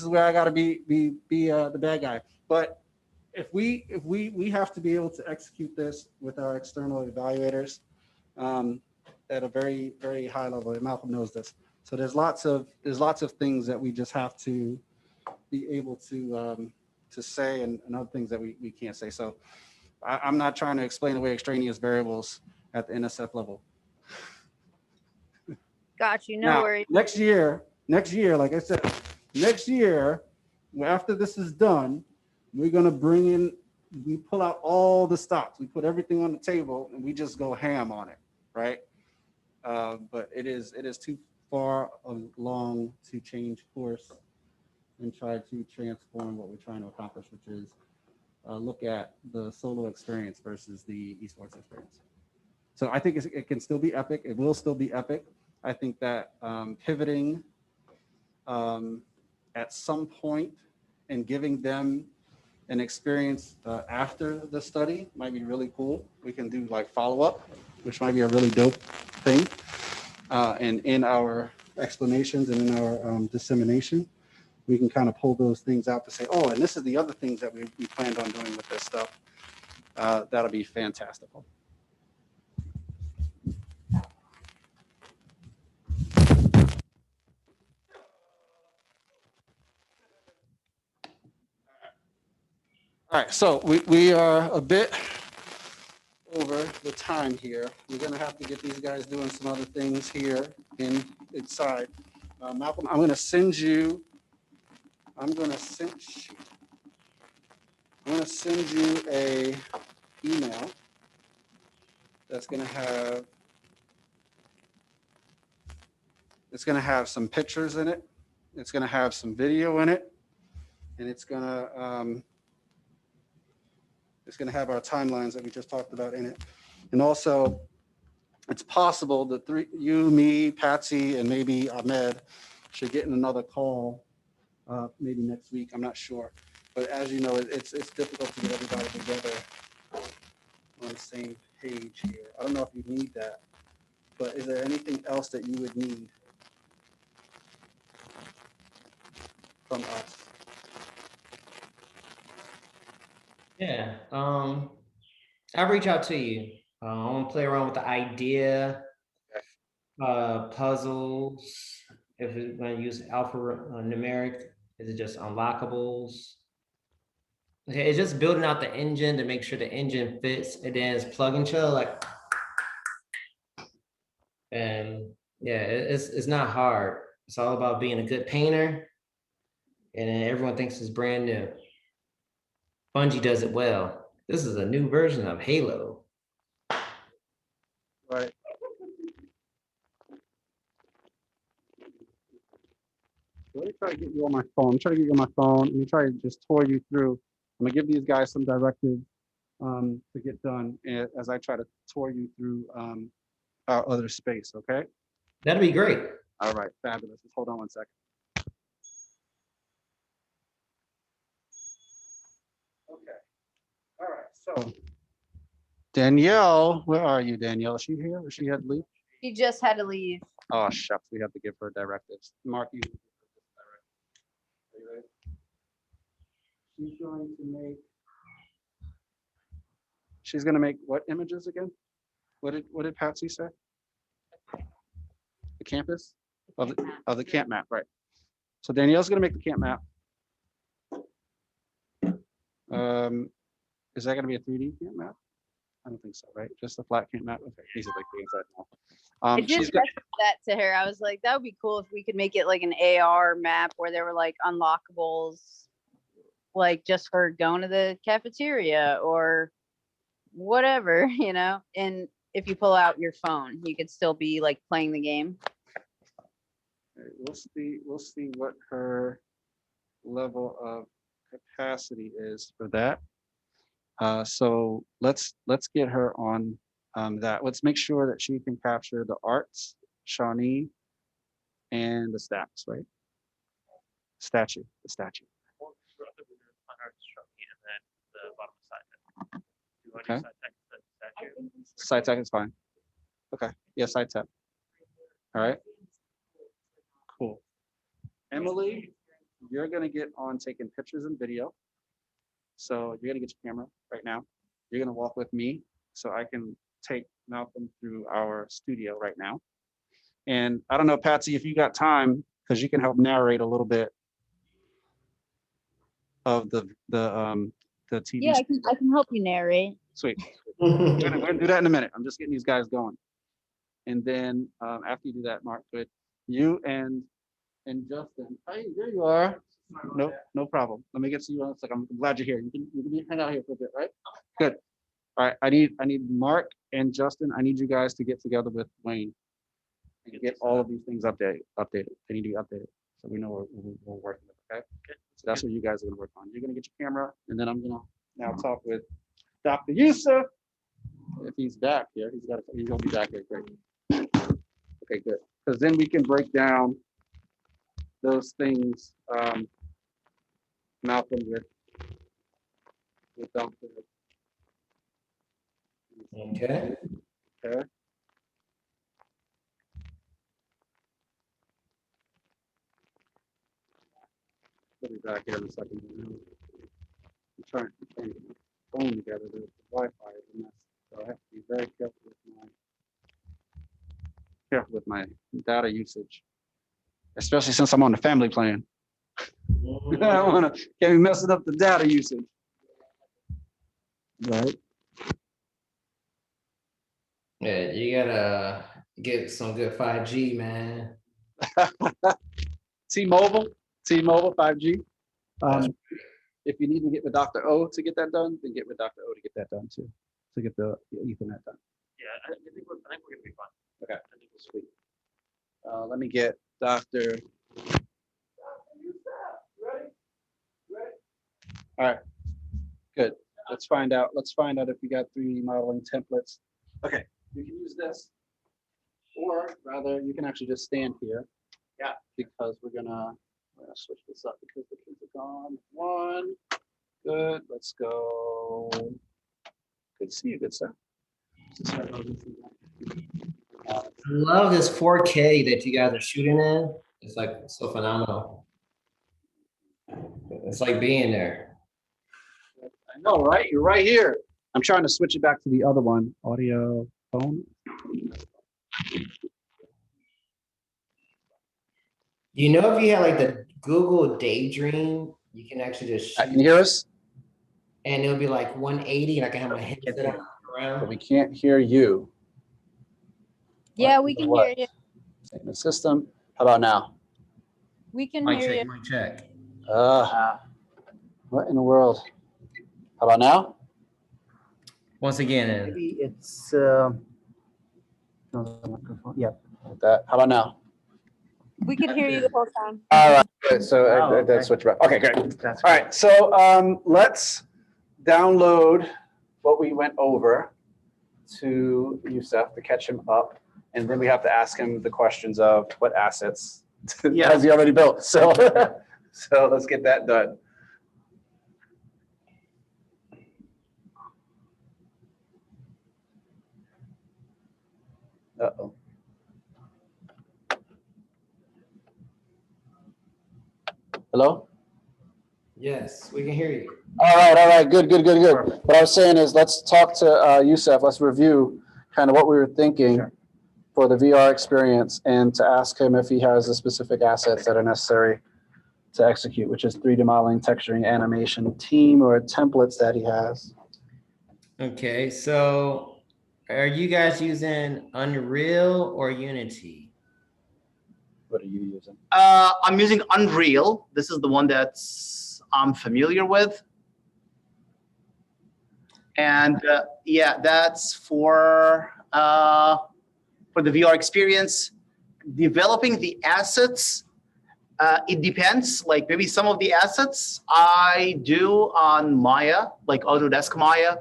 where I gotta be the bad guy. But if we have to be able to execute this with our external evaluators at a very, very high level, and Malcolm knows this. So there's lots of things that we just have to be able to say, and other things that we can't say. So I'm not trying to explain away extraneous variables at the NSF level. Got you. No Now, worries. next year, like I said, next year, after this is done, we're gonna bring in, we pull out all the stops, we put everything on the table, and we just go ham on it, right? But it is too far along to change course and try to transform what we're trying to accomplish, which is look at the solo experience versus the esports experience. So I think it can still be epic. It will still be epic. I think that pivoting at some point and giving them an experience after the study might be really cool. We can do like follow-up, which might be a really dope thing. And in our explanations and in our dissemination, we can kind of pull those things out to say, oh, and this is the other things that we planned on doing with this stuff. That'll be fantastical. All right, so we are a bit over the time here. We're gonna have to get these guys doing some other things here inside. Malcolm, I'm gonna send you a email that's gonna have some pictures in it. It's gonna have some video in it, and it's gonna have our timelines that we just talked about in it. And also, it's possible that you, me, Patsy, and maybe Ahmed should get in another call maybe next week. I'm not sure. But as you know, it's difficult to get everybody together on the same page here. I don't know if you need that, but is there anything else that you would need from us? Yeah. I'll reach out to you. I want to play around with the idea, puzzles. If we're going to use alphanumeric, is it just unlockables? Okay, it's just building out the engine to make sure the engine fits, and then it's plug and chill, like, and yeah, it's not hard. It's all about being a good painter, and then everyone thinks it's brand new. Bungie does it well. This is a new version of Halo. Right. Let me try to get you on my phone. I'm trying to get you on my phone. Let me try to just tour you through. I'm gonna give these guys some directives to get done as I try to tour you through our other space. Okay. That'd be great. All right. Fabulous. Just hold on one second. Okay. All right. So Danielle, where are you, Danielle? Is she here? Or she had to leave? He just had to leave. Oh, shucks. We have to give her directives. Mark, you. Are you ready? She's going to make. She's going to make what images again? What did Patsy say? The campus of the camp map, right? So Danielle's going to make the camp map. Is that going to be a 3D camp map? I don't think so, right? Just a flat camp map. Okay, these are like the inside now. I just mentioned that to her. I was like, that would be cool if we could make it like an AR map where there were like unlockables, like just for going to the cafeteria or whatever, you know. And if you pull out your phone, you could still be like playing the game. We'll see what her level of capacity is for that. So let's get her on that. Let's make sure that she can capture the arts, Shawnee, and the stats, right? The statue. Okay. Side tech is fine. Okay. Yeah, side tech. All right. Cool. Emily, you're gonna get on taking pictures and video. So you're gonna get your camera right now. You're gonna walk with me so I can take Malcolm through our studio right now. And I don't know, Patsy, if you got time, because you can help narrate a little bit of the TV. Yeah, I can help you narrate. Sweet. We're gonna do that in a minute. I'm just getting these guys going. And then after you do that, Mark, good. You and Justin. Hey, there you are. No problem. Let me get to you in a second. I'm glad you're here. You can hang out here for a bit, right? Good. All right. I need Mark and Justin. I need you guys to get together with Wayne and get all of these things updated. They need to be updated so we know we're working with. Okay. So that's what you guys are gonna work on. You're gonna get your camera, and then I'm gonna now talk with Dr. Yusuf. If he's back here, he's gonna be back here. Great. Okay, good. Because then we can break down those things, Malcolm, with Dr. Okay. Okay. We'll be back here in a second. I'm trying to put my phone together. The Wi-Fi is a mess, so I have to be very careful with my data usage, especially since I'm on the family plan. I don't want to get me messing up the data usage. Right. Yeah, you gotta get some good 5G, man. T-Mobile 5G. If you need to get with Dr. O to get that done, then get with Dr. O to get that done too, to get the Ethernet done. Yeah, I think we're gonna be fine. Okay, sweet. Let me get Dr. All right, good. Let's find out if we got 3D modeling templates. Okay, you can use this, or rather, you can actually just stand here. Yeah, because we're gonna switch this up because the kids are gone. One, good. Let's go. Good to see you, good sir. I love this 4K that you guys are shooting in. It's like so phenomenal. It's like being there. I know, right? You're right here. I'm trying to switch it back to the other one. Audio phone. You know, if you had like the Google Daydream, you can actually just shoot. Can you hear us? And it'll be like 180, and I can have my headset on But around. we can't hear you. Yeah, we can hear you. The system. How about now? We can Mic hear check, you. mic check. What in the world? How about now? Once again, and Maybe it's yeah. That. How about now? We could hear you the whole time. All right. Good. So okay. that's switch back. Okay, great. All right. So let's download what we went over to Yusuf to catch him up, and then we have to ask him the questions of what assets has he already built. So so let's get that done. Uh-oh. Hello? yes, we can hear you. All right, good. What I was saying is let's talk to Yusuf, let's review kind of what we were thinking for the VR experience and to ask him if he has the specific assets that are necessary to execute, which is 3D modeling, texturing, animation, team, or templates that he has. Okay, so are you guys using Unreal or Unity? What are you using? I'm using Unreal. This is the one that's I'm familiar with. And yeah, that's for the VR experience. Developing the assets, it depends. Like maybe some of the assets I do on Maya, like Autodesk Maya.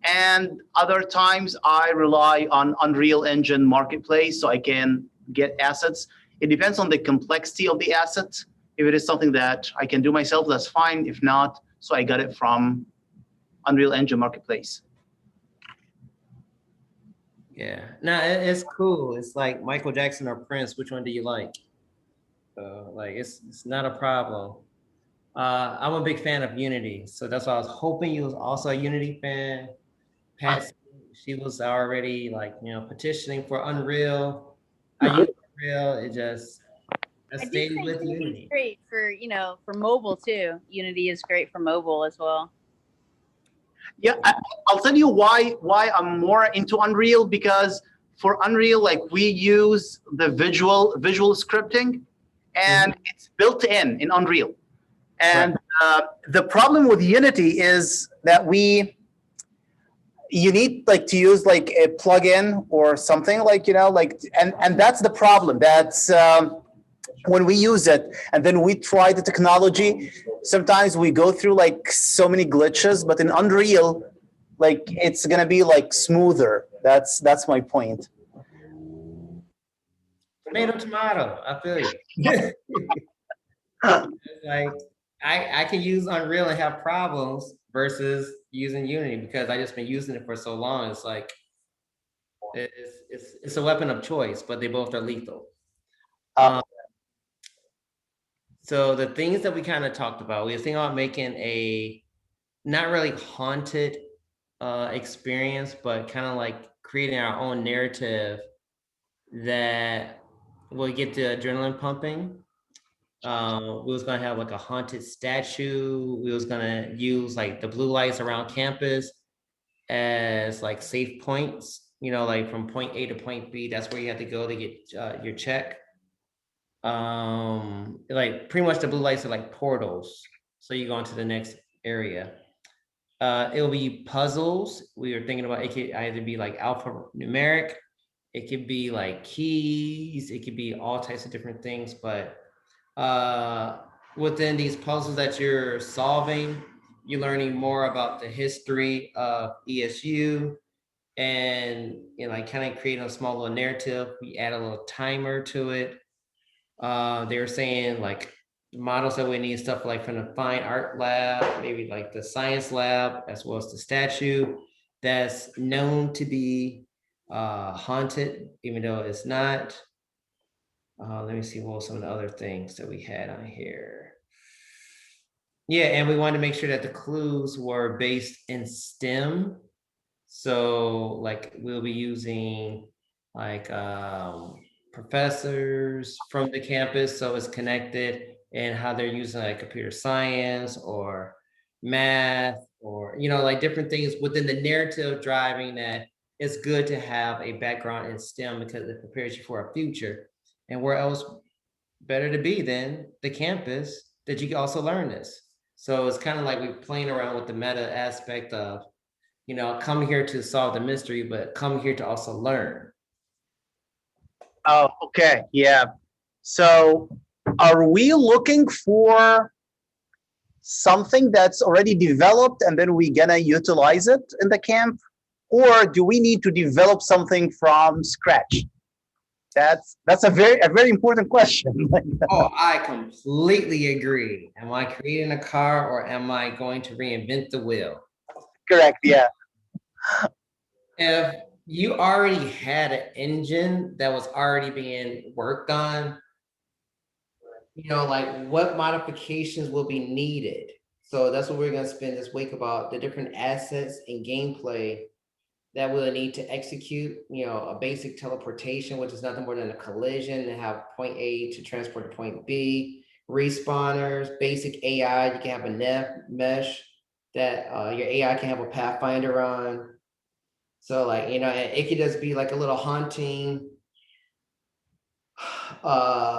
And other times I rely on Unreal Engine Marketplace so I can get assets. It depends on the complexity of the asset. If it is something that I can do myself, that's fine. If not, so I got it from Unreal Engine Marketplace. Yeah, no, it's cool. It's like Michael Jackson or Prince. Which one do you like? So like, it's not a problem. I'm a big fan of Unity, so that's why I was hoping you was also a Unity fan. Pat, she was already like, petitioning for Unreal. I use Unreal. I I do stayed think with Unity's Unity. great for, for mobile too. Unity is great for mobile as well. Yeah, I'll tell you why I'm more into Unreal, because for Unreal, like we use the visual scripting, and it's built in Unreal. And the problem with Unity is that you need like to use like a plugin or something, like and that's the problem. That's when we use it and then we try the technology, sometimes we go through like so many glitches, but in Unreal, like it's gonna be like smoother. That's my point. Tomato. I feel you. Like I can use Unreal and have problems versus using Unity because I just been using it for so long. It's like it's a weapon of choice, but they both are lethal. So the things that we kind of talked about, we were thinking about making a not really haunted experience, but kind of like creating our own narrative that will get the adrenaline pumping. We was gonna have like a haunted statue. We was gonna use like the blue lights around campus as like safe points. Like from point A to point B, that's where you have to go to get your check. Like pretty much the blue lights are like portals, so you go into the next area. It'll be puzzles. We were thinking about it could either be like alphanumeric, it could be like keys, it could be all types of different things, but within these puzzles that you're solving, you're learning more about the history of ESU, and like kind of creating a small little narrative. We add a little timer to it. They were saying like models that we need stuff like from the fine art lab, maybe like the science lab, as well as the statue that's known to be haunted, even though it's not. Let me see what were some of the other things that we had on here. Yeah, and we wanted to make sure that the clues were based in STEM. So like we'll be using like professors from the campus, so it's connected, and how they're using like computer science or math or like different things within the narrative, driving that it's good to have a background in STEM because it prepares you for a future. And where else better to be than the campus that you can also learn this? So it's kind of like we're playing around with the meta aspect of, come here to solve the mystery, but come here to also learn. Oh, okay, yeah. So are we looking for something that's already developed and then we're gonna utilize it in the camp, or do we need to develop something from scratch? That's a very important question. Oh, I completely agree. Am I creating a car or am I going to reinvent the wheel? Correct, yeah. If you already had an engine that was already being worked on, like what modifications will be needed? So that's what we're going to spend this week about, the different assets and gameplay that we'll need to execute, a basic teleportation, which is nothing more than a collision, and have point A to transport to point B, respawners, basic AI. You can have a net mesh that your AI can have a pathfinder on. So like, it could just be like a little haunting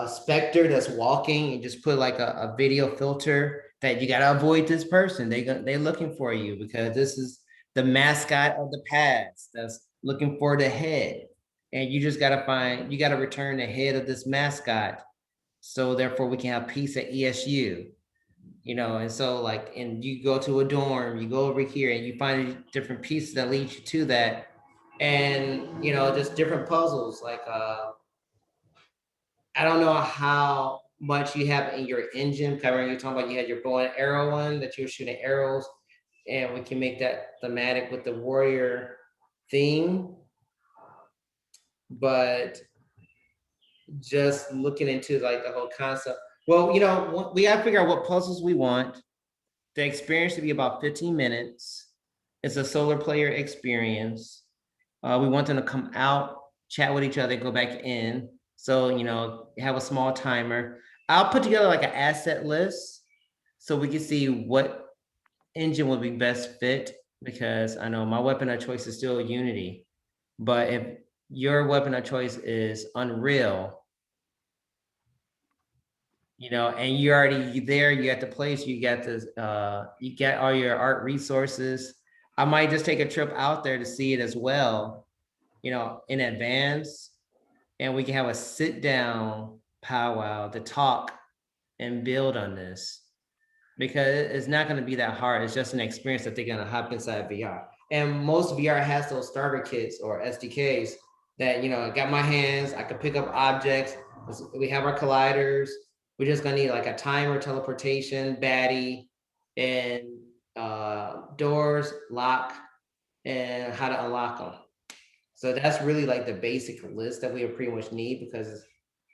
specter that's walking, and just put like a video filter that you gotta avoid this person. They're looking for you because this is the mascot of the past that's looking for the head. And you just you gotta return the head of this mascot. So therefore we can have peace at ESU. And so like, and you go to a dorm, you go over here and you find different pieces that lead you to that. And just different puzzles, like I don't know how much you have in your engine. Covering, you're talking about you had your bow and arrow one that you were shooting arrows, and we can make that thematic with the warrior theme. but just looking into like the whole concept. Well, we gotta figure out what puzzles we want. The experience to be about 15 minutes. It's a solo player experience. We want them to come out, chat with each other, go back in. So, have a small timer. I'll put together like an asset list so we can see what engine would be best fit, because I know my weapon of choice is still Unity. But if your weapon of choice is Unreal, and you're already there, you at the place, you got this, you get all your art resources. I might just take a trip out there to see it as well, in advance, and we can have a sit down powwow to talk and build on this, because it's not going to be that hard. It's just an experience that they're going to hop inside VR. And most VR has those starter kits or SDKs that, I got my hands, I could pick up objects. We have our colliders. We're just going to need like a timer, teleportation, baddie, and doors, lock, and how to unlock them. So that's really like the basic list that we would pretty much need, because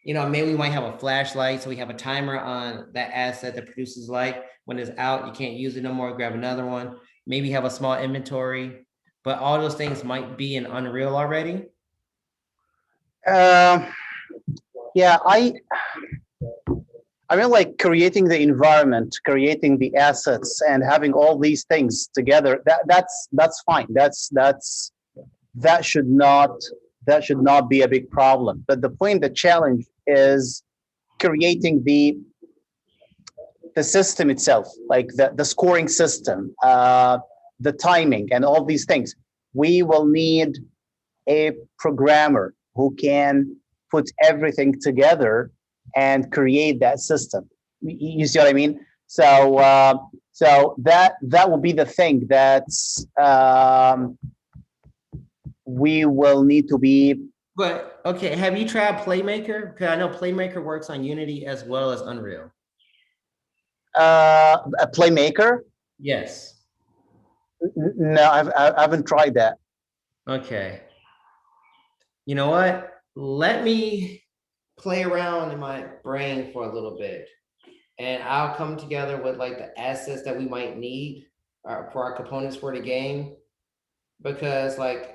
maybe we might have a flashlight, so we have a timer on that asset that produces light. When it's out, you can't use it no more, grab another one. Maybe have a small inventory, but all those things might be in Unreal already. Yeah, I mean, like creating the environment, creating the assets, and having all these things together. That's fine. That should not be a big problem. But the challenge is creating the system itself, like the scoring system, the timing, and all these things. We will need a programmer who can put everything together and create that system. You see what I mean? So that will be the thing that's we will need to be. But okay, have you tried Playmaker? Because I know Playmaker works on Unity as well as Unreal. A Playmaker? Yes. No, I haven't tried that. Okay. You know what? Let me play around in my brain for a little bit, and I'll come together with like the assets that we might need for our components for the game, because like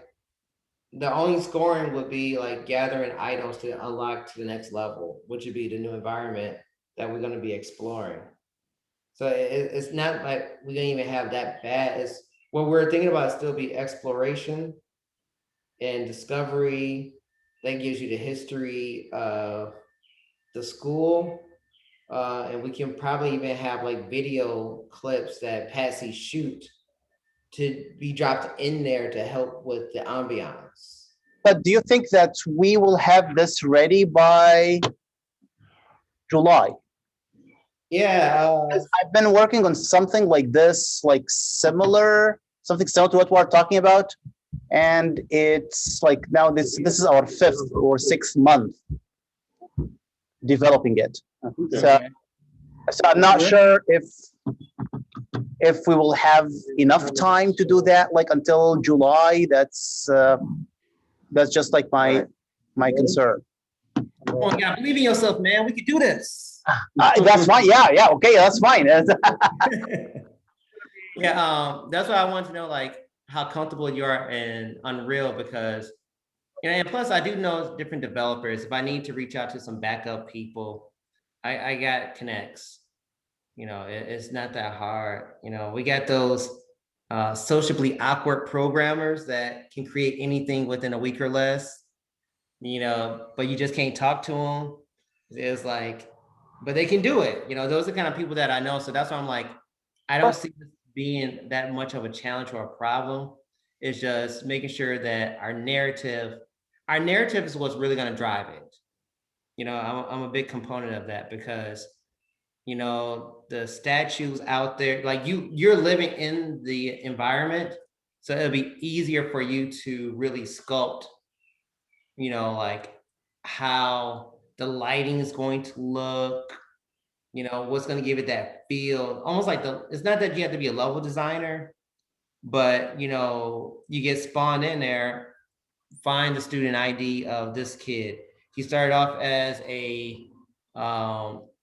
the only scoring would be like gathering items to unlock to the next level, which would be the new environment that we're going to be exploring. So it's not like we don't even have that bad. It's what we're thinking about still be exploration and discovery. That gives you the history of the school. And we can probably even have like video clips that Patsy shoot to be dropped in there to help with the ambiance. But do you think that we will have this ready by July? Yeah. I've been working on something like this, like something similar to what we're talking about. And it's like now this is our 5th or 6th month developing it. So I'm not sure if we will have enough time to do that, like until July. That's just like my concern. Come on, you gotta believe in yourself, man. We can do this. That's fine. Yeah. Okay, that's fine. Yeah. That's why I want to know like how comfortable you are in Unreal, because and plus I do know different developers. If I need to reach out to some backup people, I got connects. It's not that hard. We got those sociably awkward programmers that can create anything within a week or less, but you just can't talk to them. It's like, but they can do it. Those are the kind of people that I know. So that's why I'm like, I don't see this being that much of a challenge or a problem. It's just making sure that our narrative is what's really going to drive it. I'm a big component of that, because the statues out there, like you're living in the environment, so it'll be easier for you to really sculpt like how the lighting is going to look, what's going to give it that feel, almost like it's not that you have to be a level designer, but you get spawned in there find the student ID of this kid. He started off as a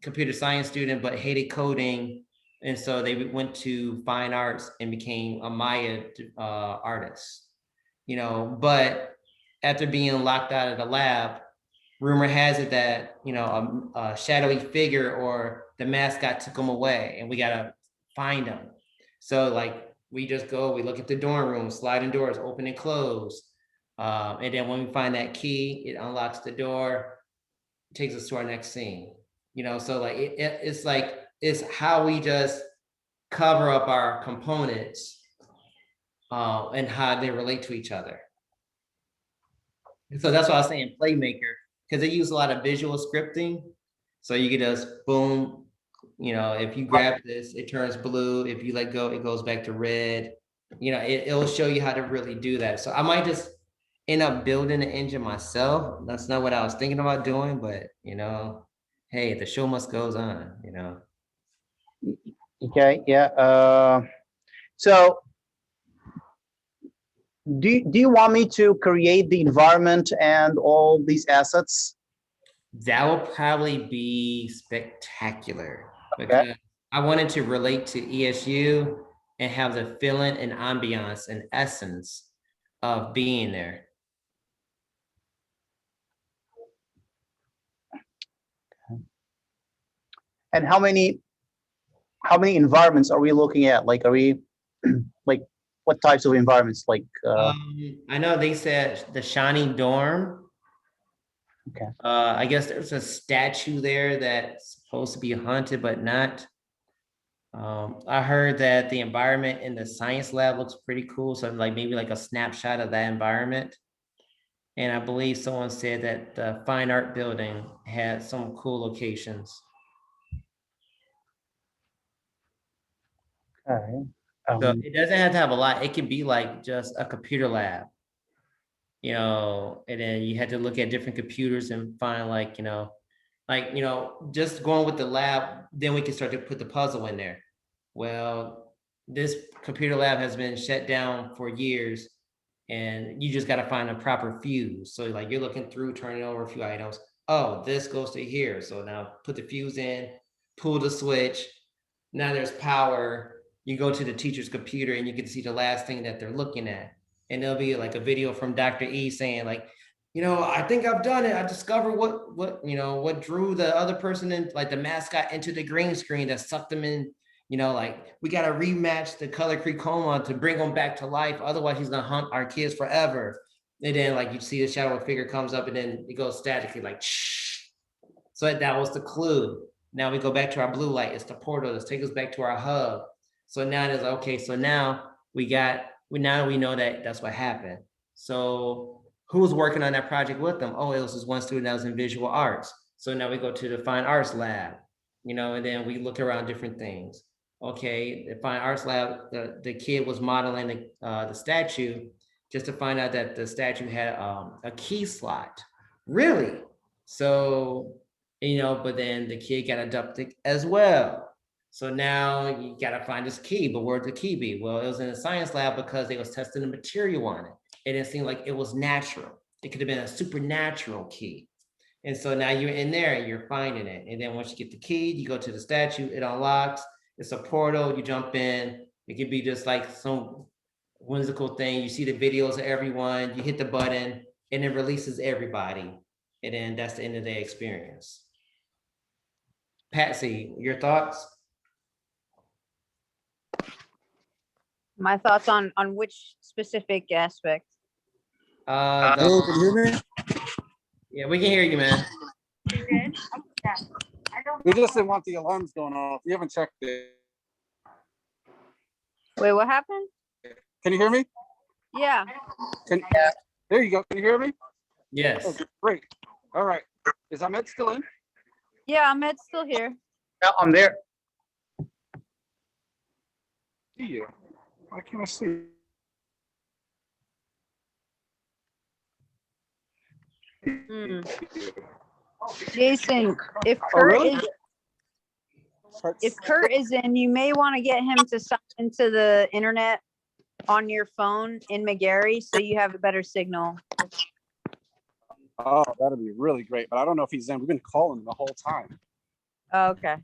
computer science student, but hated coding. And so they went to fine arts and became a Maya artist, but after being locked out of the lab, rumor has it that, a shadowy figure or the mascot took him away and we got to find him. So like, we just go, we look at the dorm room, sliding doors, open and close. And then when we find that key, it unlocks the door, takes us to our next scene. So like it's how we just cover up our components and how they relate to each other. And so that's why I was saying playmaker, because they use a lot of visual scripting. So you can just boom, if you grab this, it turns blue. If you let go, it goes back to red. It'll show you how to really do that. So I might just end up building the engine myself. That's not what I was thinking about doing, but hey, the show must goes on, Okay, yeah. So do you want me to create the environment and all these assets? That will probably be spectacular. Okay. Because I wanted to relate to ESU and have the feeling and ambiance and essence of being there. And how many environments are we looking at? Like, are we like what types of environments? Like, I know they said the shiny dorm. okay. I guess there's a statue there that's supposed to be haunted, but not. I heard that the environment in the science lab looks pretty cool. So like maybe like a snapshot of that environment. And I believe someone said that the fine art building had some cool locations. Okay. So it doesn't have to have a lot. It can be like just a computer lab, and then you had to look at different computers and find just going with the lab, then we can start to put the puzzle in there. Well, this computer lab has been shut down for years and you just got to find a proper fuse. So like you're looking through, turning over a few items. Oh, this goes to here. So now put the fuse in, pull the switch. Now there's power. You go to the teacher's computer and you can see the last thing that they're looking at. And there'll be like a video from Dr. E saying like, I think I've done it. I discovered what drew the other person in, like the mascot, into the green screen that sucked them in. Like we got to rematch the color Chroma to bring them back to life. Otherwise he's going to hunt our kids forever. And then like you see the shadow figure comes up and then it goes statically like, shh. So that was the clue. Now we go back to our blue light. It's the portal. Let's take us back to our hub. So now it's okay. So now we know that that's what happened. So who's working on that project with them? Oh, it was this one student that was in visual arts. So now we go to the fine arts lab, and then we look around different things. Okay, the fine arts lab, the kid was modeling the statue just to find out that the statue had a key slot. Really? So, but then the kid got abducted as well. So now you got to find this key, but where'd the key be? Well, it was in a science lab because they was testing the material on it. It didn't seem like it was natural. It could have been a supernatural key. And so now you're in there and you're finding it. And then once you get the key, you go to the statue, it unlocks. It's a portal, you jump in. It could be just like some whimsical thing. You see the videos of everyone, you hit the button, and it releases everybody. And then that's the end of the experience. Patsy, your thoughts? My thoughts on which specific aspect? Hello, can you hear me? Yeah, we can hear you, man. We just didn't want the alarms going off. We haven't checked it. Wait, what happened? Can you hear me? Yeah. There you go. Can you hear me? Yes. Okay, great. All right. Is Ahmed still in? Yeah, Ahmed's still here. Yeah, I'm there. See you. Why can't I see? Jason, if Oh, Kurt really? if Kurt is in, you may want to get him to sign into the internet on your phone in McGarry so you have a better signal. Oh, that'd be really great, but I don't know if he's in. We've been calling him the whole time. Oh, okay.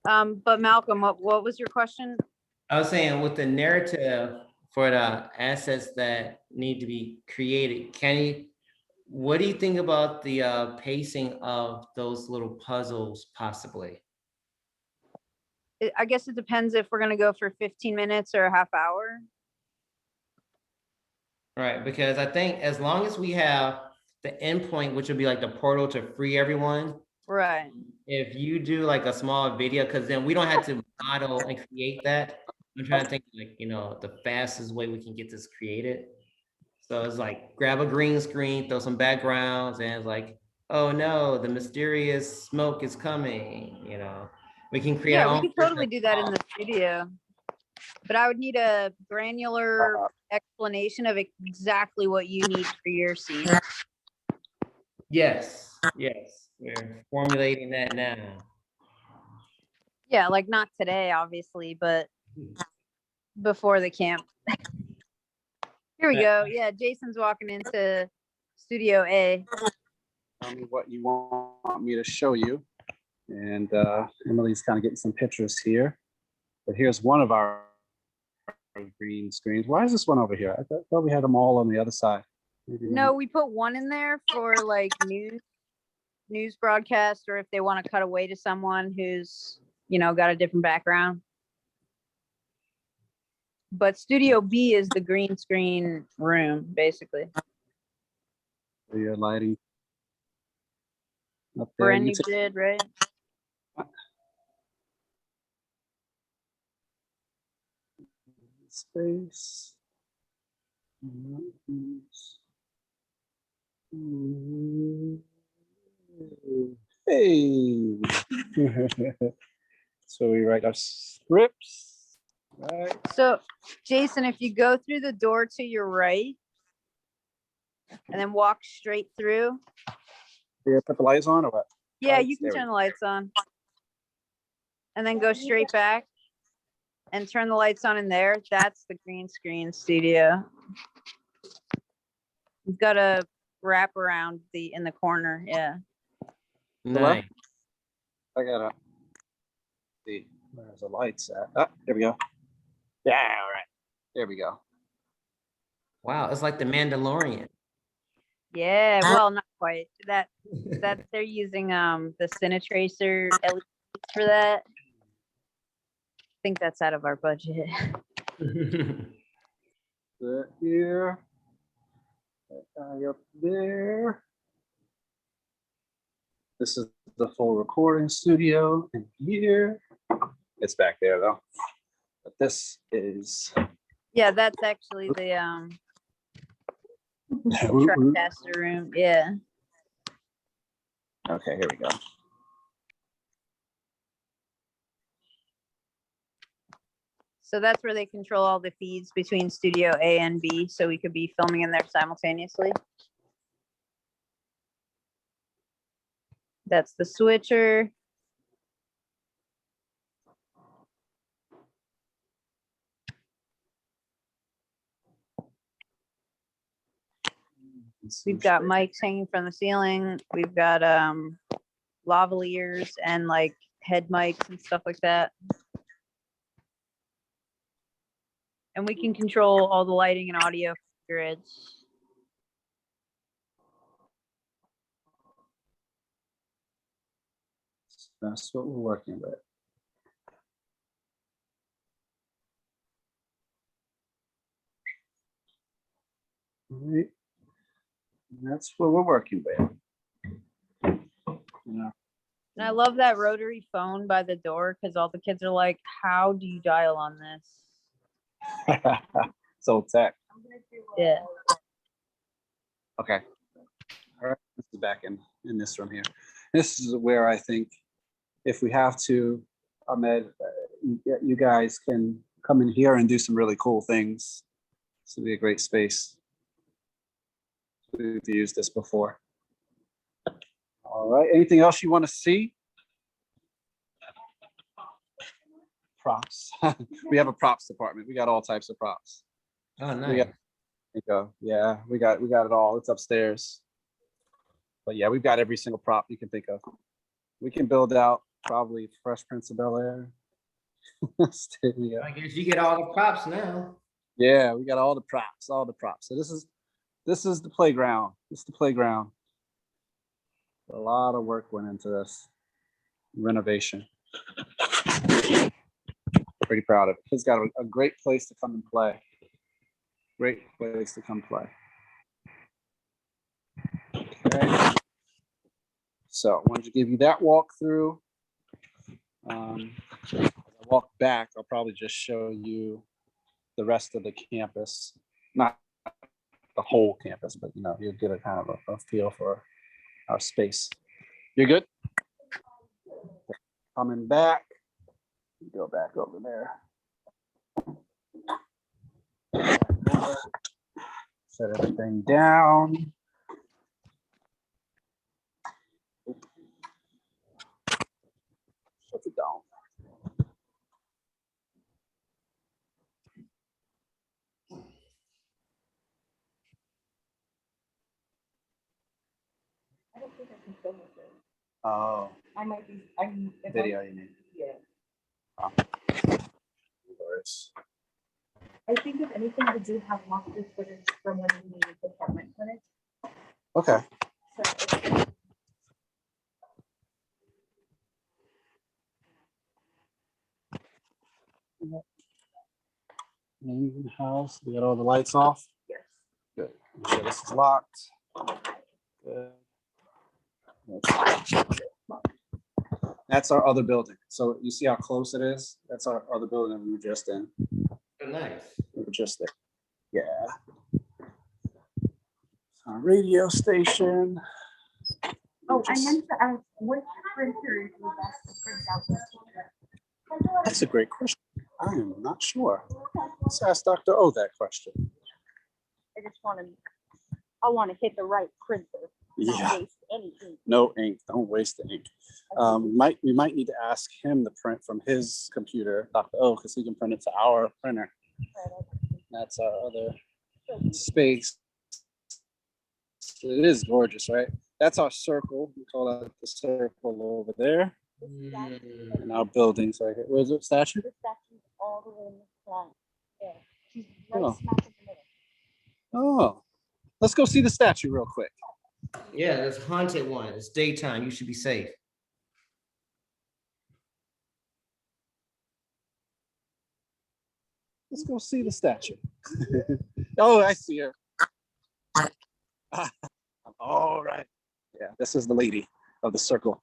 But Malcolm, what was your question? I was saying with the narrative for the assets that need to be created, what do you think about the pacing of those little puzzles possibly? I guess it depends if we're gonna go for 15 minutes or a half hour. Right, because I think as long as we have the endpoint, which would be like the portal to free everyone, Right. if you do like a small video, because then we don't have to model and create that. I'm trying to think like, the fastest way we can get this created. So it's like grab a green screen, throw some backgrounds, and it's like, oh no, the mysterious smoke is coming, We can create Yeah, our we own could totally do that in the studio. But I would need a granular explanation of exactly what you need for your scene. Yes, we're formulating that now. Yeah, like not today, obviously, but before the camp. Here we go. Yeah, Jason's walking into Studio A. Tell me what you want me to show you. And Emily's kind of getting some pictures here. But here's one of our green screens. Why is this one over here? I thought we had them all on the other side. Maybe No, we put one in there for like news broadcast, or if they want to cut away to someone who's, got a different background. But Studio B is the green screen room, basically. your lighting up there. Brand new grid, right? Space. Hey. So we write our scripts, right? So, Jason, if you go through the door to your right and then walk straight through. Here, put the lights on or what? Yeah, Lights, you can there we turn go. the lights on. And then go straight back and turn the lights on in there. That's the green screen studio. You've got to wrap around in the corner. Yeah. Nice. I gotta see where's the lights at. Ah, there we go. Yeah, all right. There we go. Wow, it's like the Mandalorian. Yeah, well, not quite. That they're using the Cinetracer LEDs for that. I think that's out of our budget. That here. That guy up there. This is the full recording studio in here. It's back there though. But this is Yeah, that's actually the TriCaster room. Yeah. okay, here we go. So that's where they control all the feeds between Studio A and B, so we could be filming in there simultaneously. That's the switcher. We've got mics hanging from the ceiling. We've got lavaliers and like head mics and stuff like that. And we can control all the lighting and audio grids. That's what we're working with. All right. That's what we're working with. Yeah. And I love that rotary phone by the door because all the kids are like, how do you dial on this? So tech. Yeah. Okay. All right. This is back in this room here. This is where I think if we have to, Ahmed, you guys can come in here and do some really cool things. This would be a great space. We've used this before. All right. Anything else you want to see? props. We have a props department. We got all types of props. Oh, We nice. got, yeah, we got it all. It's upstairs. But yeah, we've got every single prop you can think of. We can build out probably Fresh Prince of Bel-Air. Studio. I guess you get all the props now. Yeah, we got all the props. So this is the playground. This is the playground. A lot of work went into this renovation. Pretty proud of it. It's got a great place to come and play. Great place to come play. Okay. So I wanted to give you that walkthrough. As I walk back, I'll probably just show you the rest of the campus. Not the whole campus, but you know, you'll get a kind of a feel for our space. You're good? Coming back. Go back over there. Set everything down. Shut it down. I don't think I can film with it. Oh, I might be, I'm. if I'm- video you need. Yeah. Oh. No worries. I think if anything, I do have walkthrough footage from when we needed the apartment clinic. Okay. So In house, we got all the lights off. yes. Good. Make sure this is locked. Good. That's our other building. So you see how close it is? That's our other building we were just in. Oh, nice. We were just there. Yeah. Our radio station. Oh, I meant to ask, what printer is the best to print out this? That's a great question. I am not sure. Let's ask Dr. O that question. I just want to, I want to hit the right printer. Not Yeah. waste any ink. No ink. Don't waste the ink. We might need to ask him to print from his computer, Dr. O, because he can print it to our printer. That's our other space. It is gorgeous, right? That's our circle. We call that the circle over there. And our buildings right here. Where's the statue? The statue's all the way in the front. Yeah. She's right Oh. smack in the middle. Oh, let's go see the statue real quick. Yeah, there's haunted one. It's daytime. You should be safe. Let's go see the statue. Oh, I see her. All right. Yeah, this is the lady of the circle.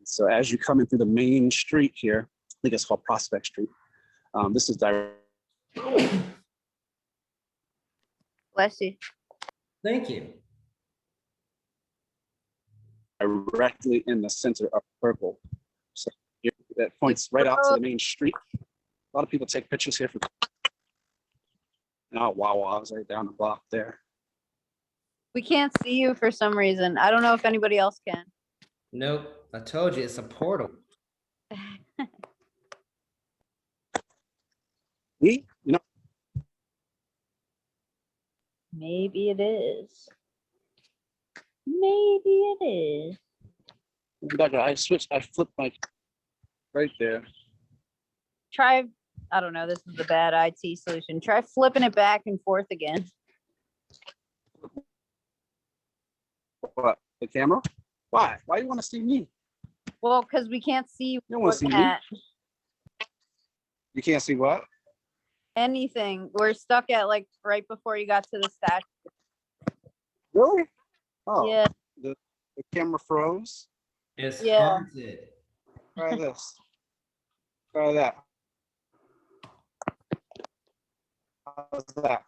So as you come in through the main street here, I think it's called Prospect Street. This is Bless you. Thank you. directly in the center of purple. So that points right out to the main street. A lot of people take pictures here. Oh, wow, I was right down the block there. We can't see you for some reason. I don't know if anybody else can. Nope. I told you it's a portal. Me? You know, Maybe it is. Maybe it is. I flipped my right there. Try, I don't know, this is the bad IT solution. Try flipping it back and forth again. What? The camera? Why? Why do you want to see me? Well, because we can't see You don't want to see me? at You can't see what? anything. We're stuck at like right before you got to the statue. Really? Oh, Yeah, the camera froze. It's Yeah. haunted. Try this. Try that. How's that?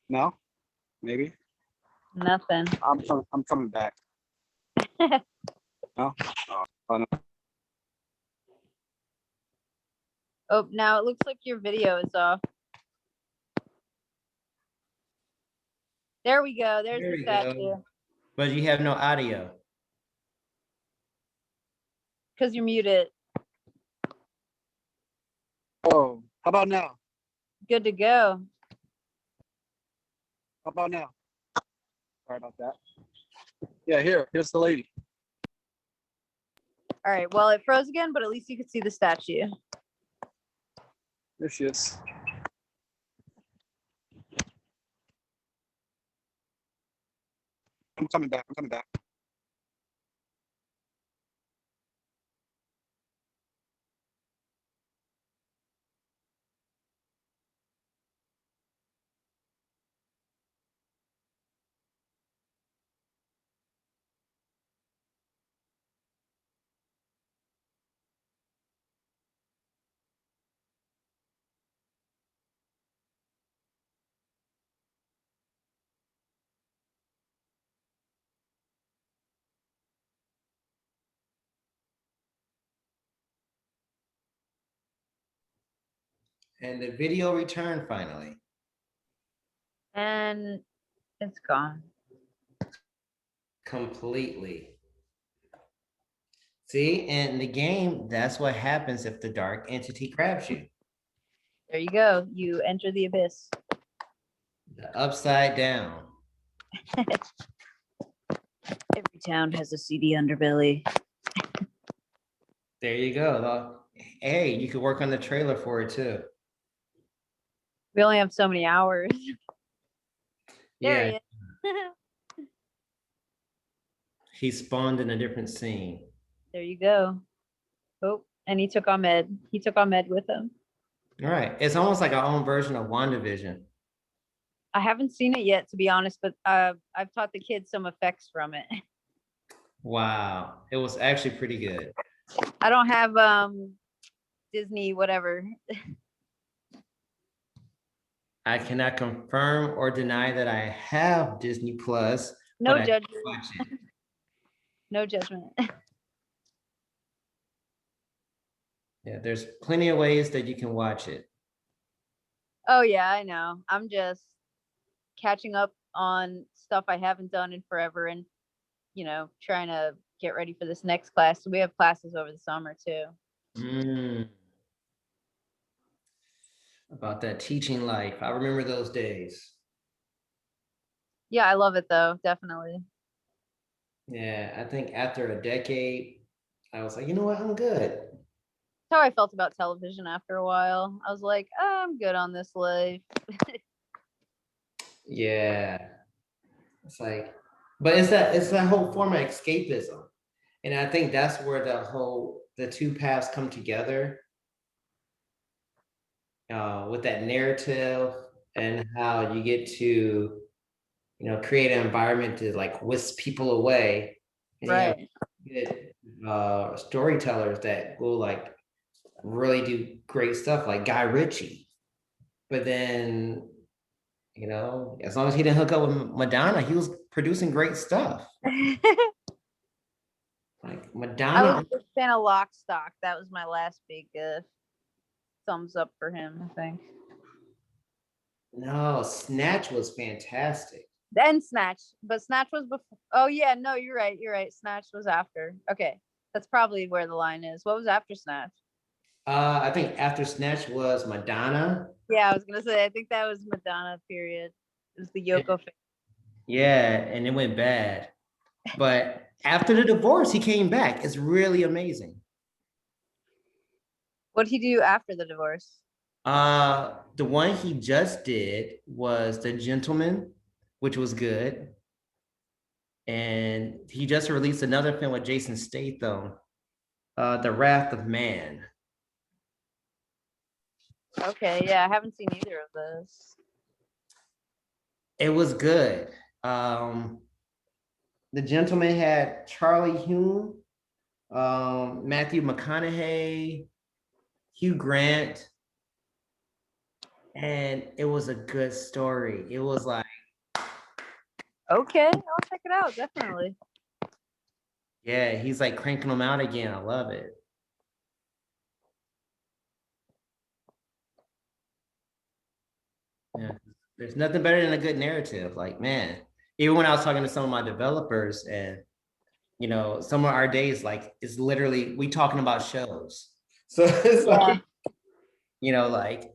No? Maybe? nothing. I'm coming back. No? Oh, no. Oh, now it looks like your video is off. There we go. There's There the we statue. go. But you have no audio. Because you're muted. Oh, how about now? Good to go. How about now? Sorry about that. Yeah, here's the lady. All right. Well, it froze again, but at least you could see the statue. There she is. I'm coming back. I'm coming back. And the video returned finally. And it's gone. Completely. See, in the game, that's what happens if the dark entity grabs you. There you go. You enter the abyss. The upside down. Every town has a seedy underbelly. There you go. Hey, you could work on the trailer for it too. We only have so many hours. There Yeah, he is. he spawned in a different scene. There you go. Oh, and he took Ahmed. He took Ahmed with him. All right. It's almost like our own version of WandaVision. I haven't seen it yet, to be honest, but I've taught the kids some effects from it. Wow. It was actually pretty good. I don't have Disney, whatever. I cannot confirm or deny that I have Disney Plus. No but I judgment. watch it. No judgment. Yeah, there's plenty of ways that you can watch it. Oh yeah, I know. I'm just catching up on stuff I haven't done in forever, and trying to get ready for this next class. So we have classes over the summer too. About that teaching life. I remember those days. Yeah, I love it though, definitely. Yeah, I think after a decade, I was like, you know what? I'm good. That's how I felt about television after a while. I was like, oh, I'm good on this life. Yeah. It's like, but it's that whole form of escapism. And I think that's where the two paths come together. With that narrative and how you get to, create an environment to like whisk people away. And Right. you get storytellers that will like really do great stuff like Guy Ritchie. But then, as long as he didn't hook up with Madonna, he was producing great stuff. Like I Madonna. was a big fan of Lock, Stock. That was my last big thumbs up for him, I think. No, Snatch was fantastic. Then Snatch, but Snatch was before. Oh yeah, no, you're right. You're right. Snatch was after. Okay, that's probably where the line is. What was after Snatch? I think after Snatch was Madonna. Yeah, I was gonna say. I think that was Madonna period. It was the Yoko. Yeah, and it went bad. But after the divorce, he came back. It's really amazing. What did he do after the divorce? The one he just did was The Gentleman, which was good. And he just released another film with Jason Statham, The Wrath of Man. Okay, yeah, I haven't seen either of those. It was good. The Gentleman had Charlie Hume, Matthew McConaughey, Hugh Grant, and it was a good story. It was like, okay, I'll check it out, definitely. yeah, he's like cranking them out again. I love it. Yeah, there's nothing better than a good narrative. Like, man, even when I was talking to some of my developers and, some of our days, like, it's literally, we talking about shows. So it's like, You know, like,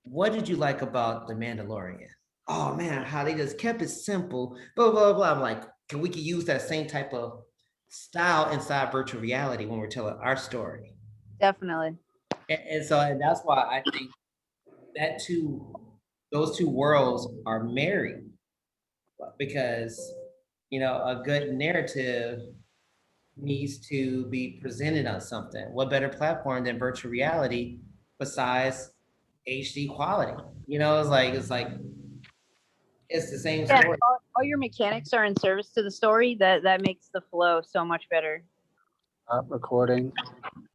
what did you like about The Mandalorian? Oh man, how they just kept it simple, blah, blah, blah. I'm like, can we use that same type of style inside virtual reality when we're telling our story? Definitely. And that's why I think those two worlds are married, because, you know, a good narrative needs to be presented on something. What better platform than virtual reality besides HD quality? You know, it's the same Yeah, story. all your mechanics are in service to the story. That makes the flow so much better. Recording.